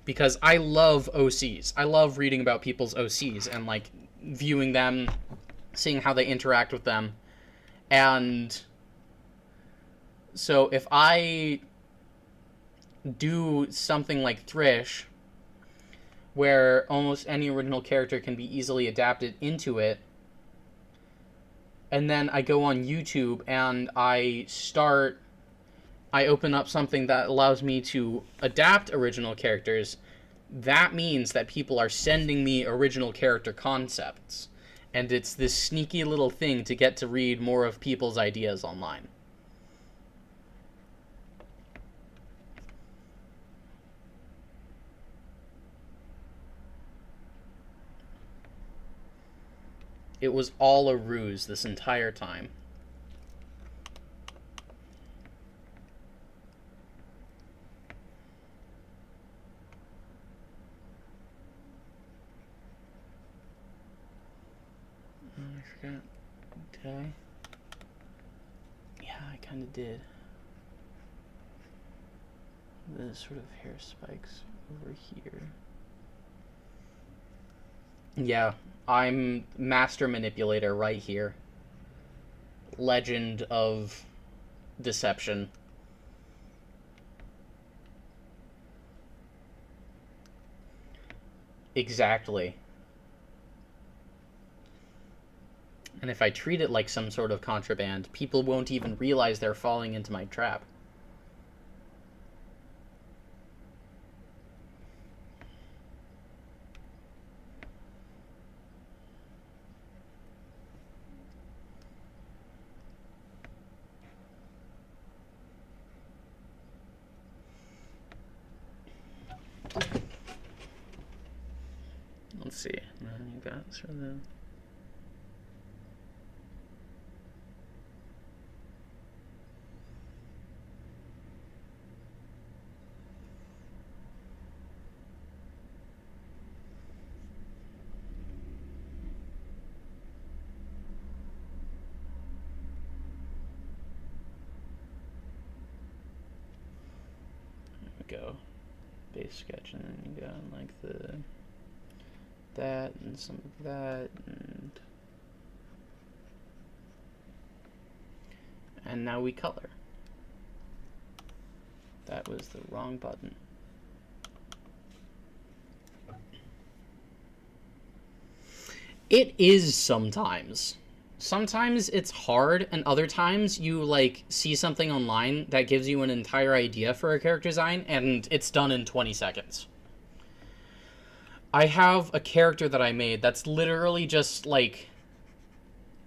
A: Because I love OCs. I love reading about people's OCs and, like, viewing them, seeing how they interact with them. And so if I do something like Thrish, where almost any original character can be easily adapted into it, and then I go on YouTube and I open up something that allows me to adapt original characters, that means that people are sending me original character concepts. And it's this sneaky little thing to get to read more of people's ideas online. It was all a ruse this entire time. Oh, I forgot. Did I? Yeah, I kind of did. the sort of hair spikes over here. Yeah, I'm master manipulator right here. Legend of deception. Exactly. And if I treat it like some sort of contraband, people won't even realize they're falling into my trap. Let's see. You got sort of. Go base sketch, and then you got like that and some of that, and now we color. That was the wrong button. It is sometimes. Sometimes it's hard, and other times you like see something online that gives you an entire idea for a character design, and it's done in 20 seconds. I have a character that I made that's literally just like,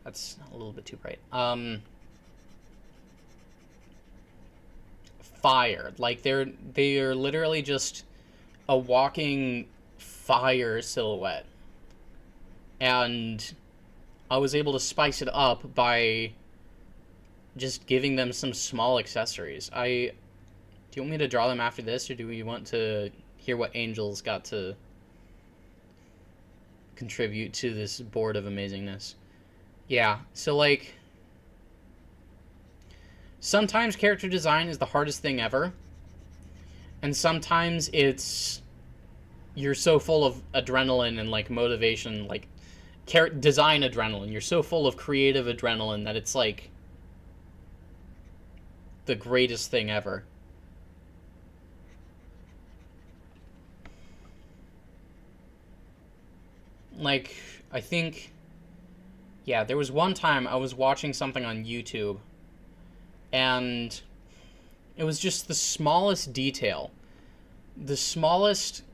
A: that's a little bit too bright. Fire. Like they are literally just a walking fire silhouette, and I was able to spice it up by just giving them some small accessories. Do you want me to draw them after this, or do we want to hear what Angel's got to contribute to this board of amazingness? Yeah, so like, sometimes character design is the hardest thing ever, and sometimes you're so full of adrenaline and like motivation, like design adrenaline. You're so full of creative adrenaline that it's like the greatest thing ever. Like, I think, yeah, there was one time I was watching something on YouTube, and it was just the smallest detail. The smallest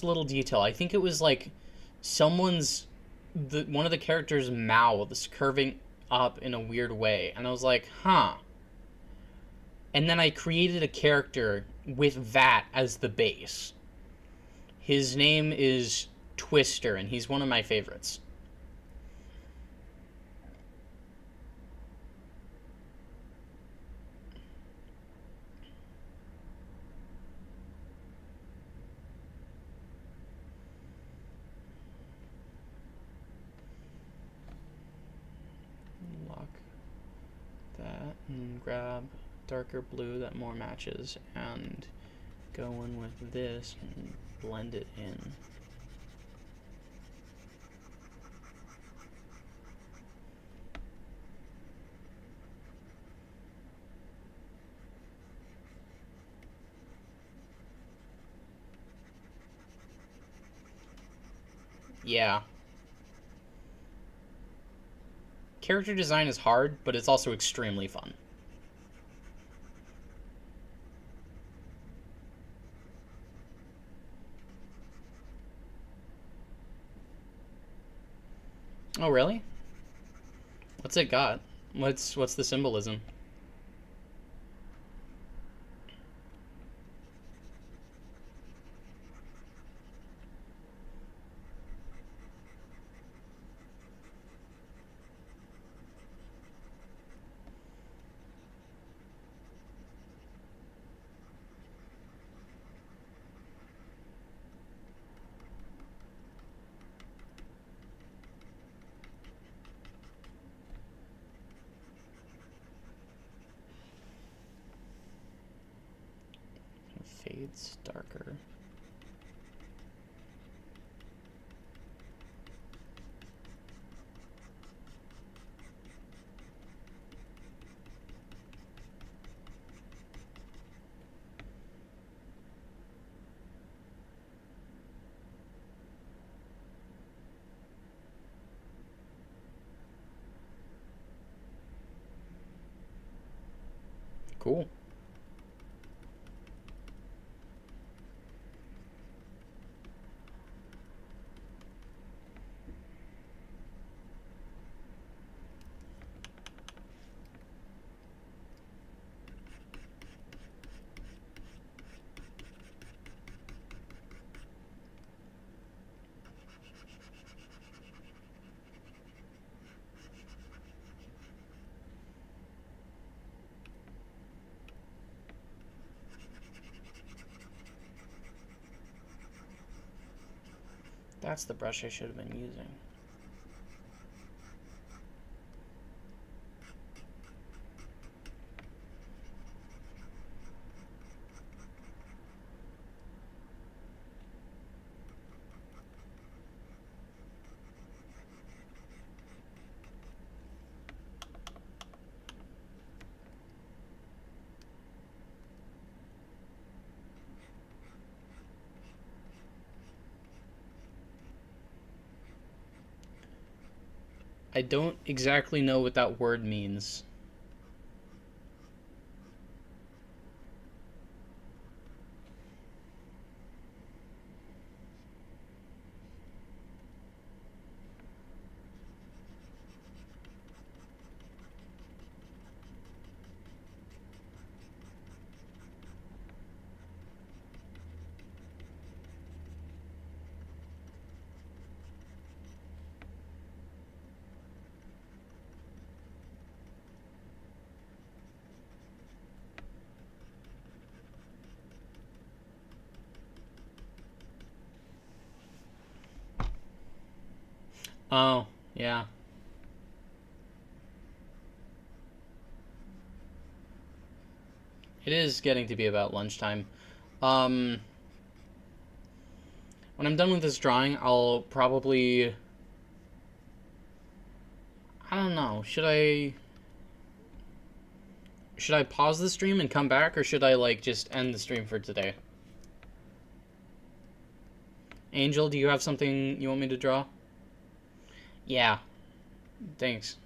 A: little detail. I think it was like one of the characters' mouths curving up in a weird way, and I was like, huh. And then I created a character with that as the base. His name is Twister, and he's one of my favorites. Lock that and grab darker blue that more matches, and go in with this and blend it in. Yeah. Character design is hard, but it's also extremely fun. Oh, really? What's it got? What's the symbolism? shades darker. Cool. That's the brush I should have been using. I don't exactly know what that word means. Oh, yeah. It is getting to be about lunchtime. When I'm done with this drawing, I'll probably... I don't know. Should I pause the stream and come back, or should I, like, just end the stream for today? Angel, do you have something you want me to draw? Yeah. Thanks.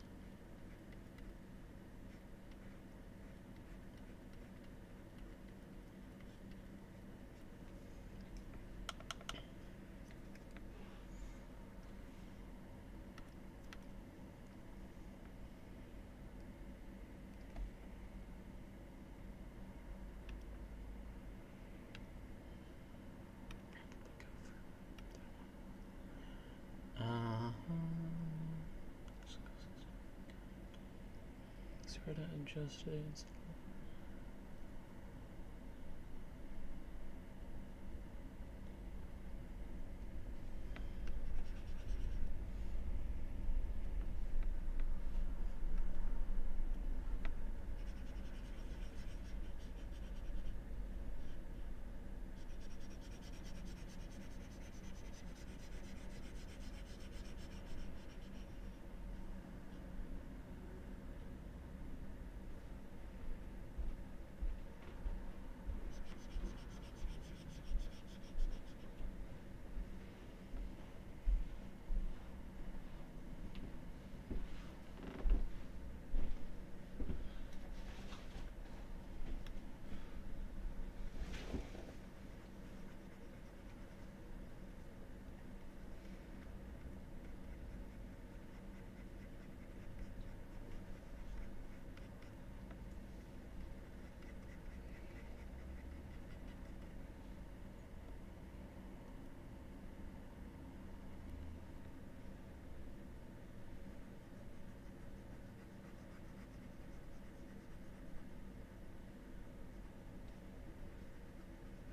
A: Sort of adjusted.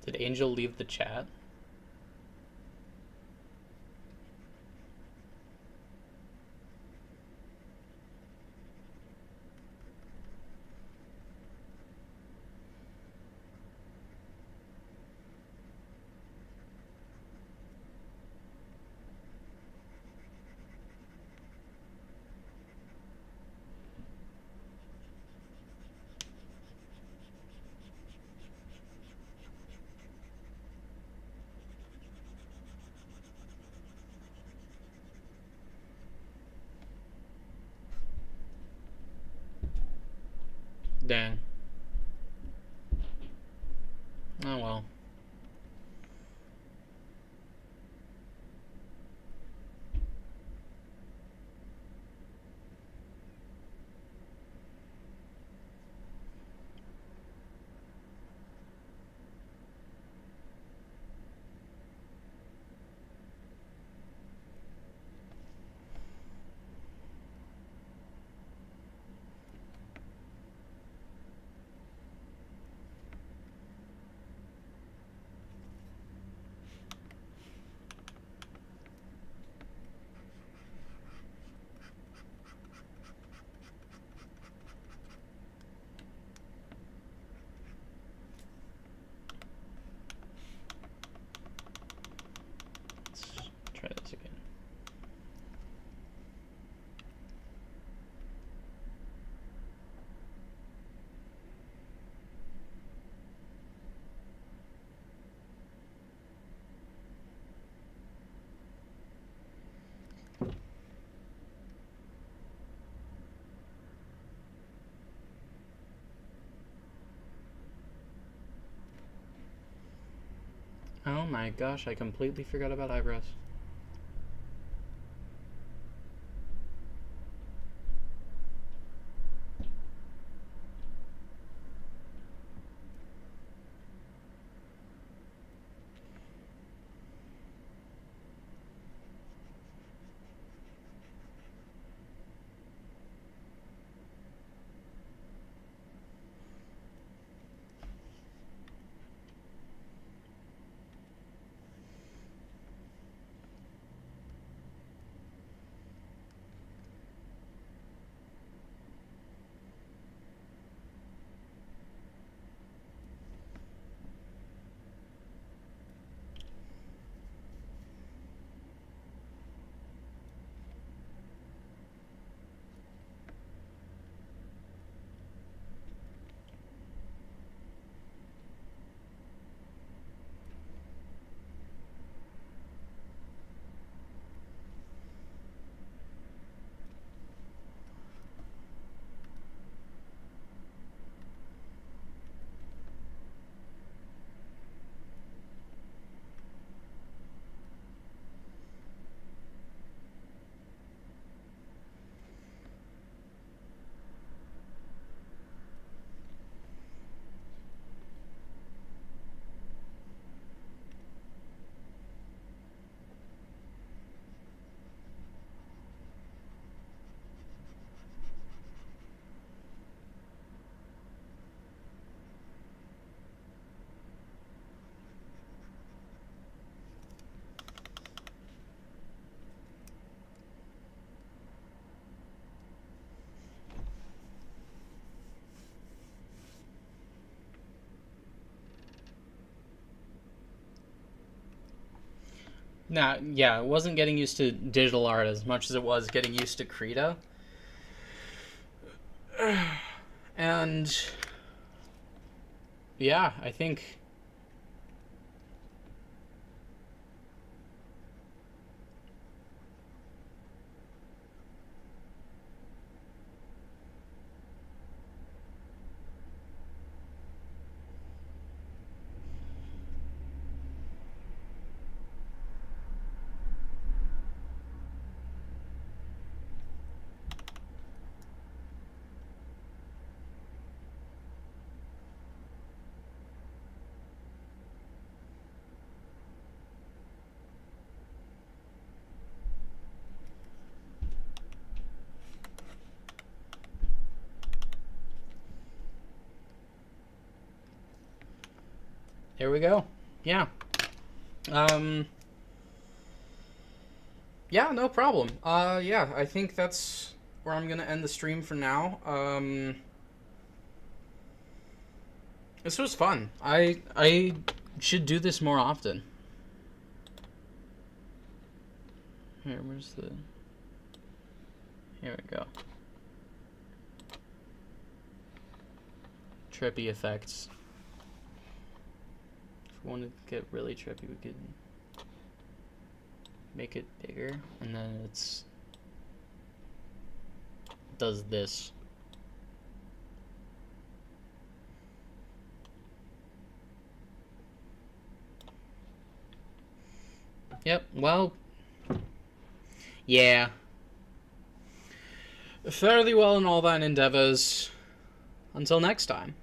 A: Did Angel leave the chat? Dang. Oh well. Try this again. Oh my gosh, I completely forgot about eyebrows. Nah, yeah, I wasn't getting used to digital art as much as it was getting used to Krita. And yeah, I think there we go. Yeah. Yeah, no problem. Yeah, I think that's where I'm gonna end the stream for now. This was fun. I should do this more often. Here, where's the... Here we go. Trippy effects. If we wanted to get really trippy, we could make it bigger, and then it's does this. Yep, well... Yeah. Fare thee well in all thine endeavours. Until next time.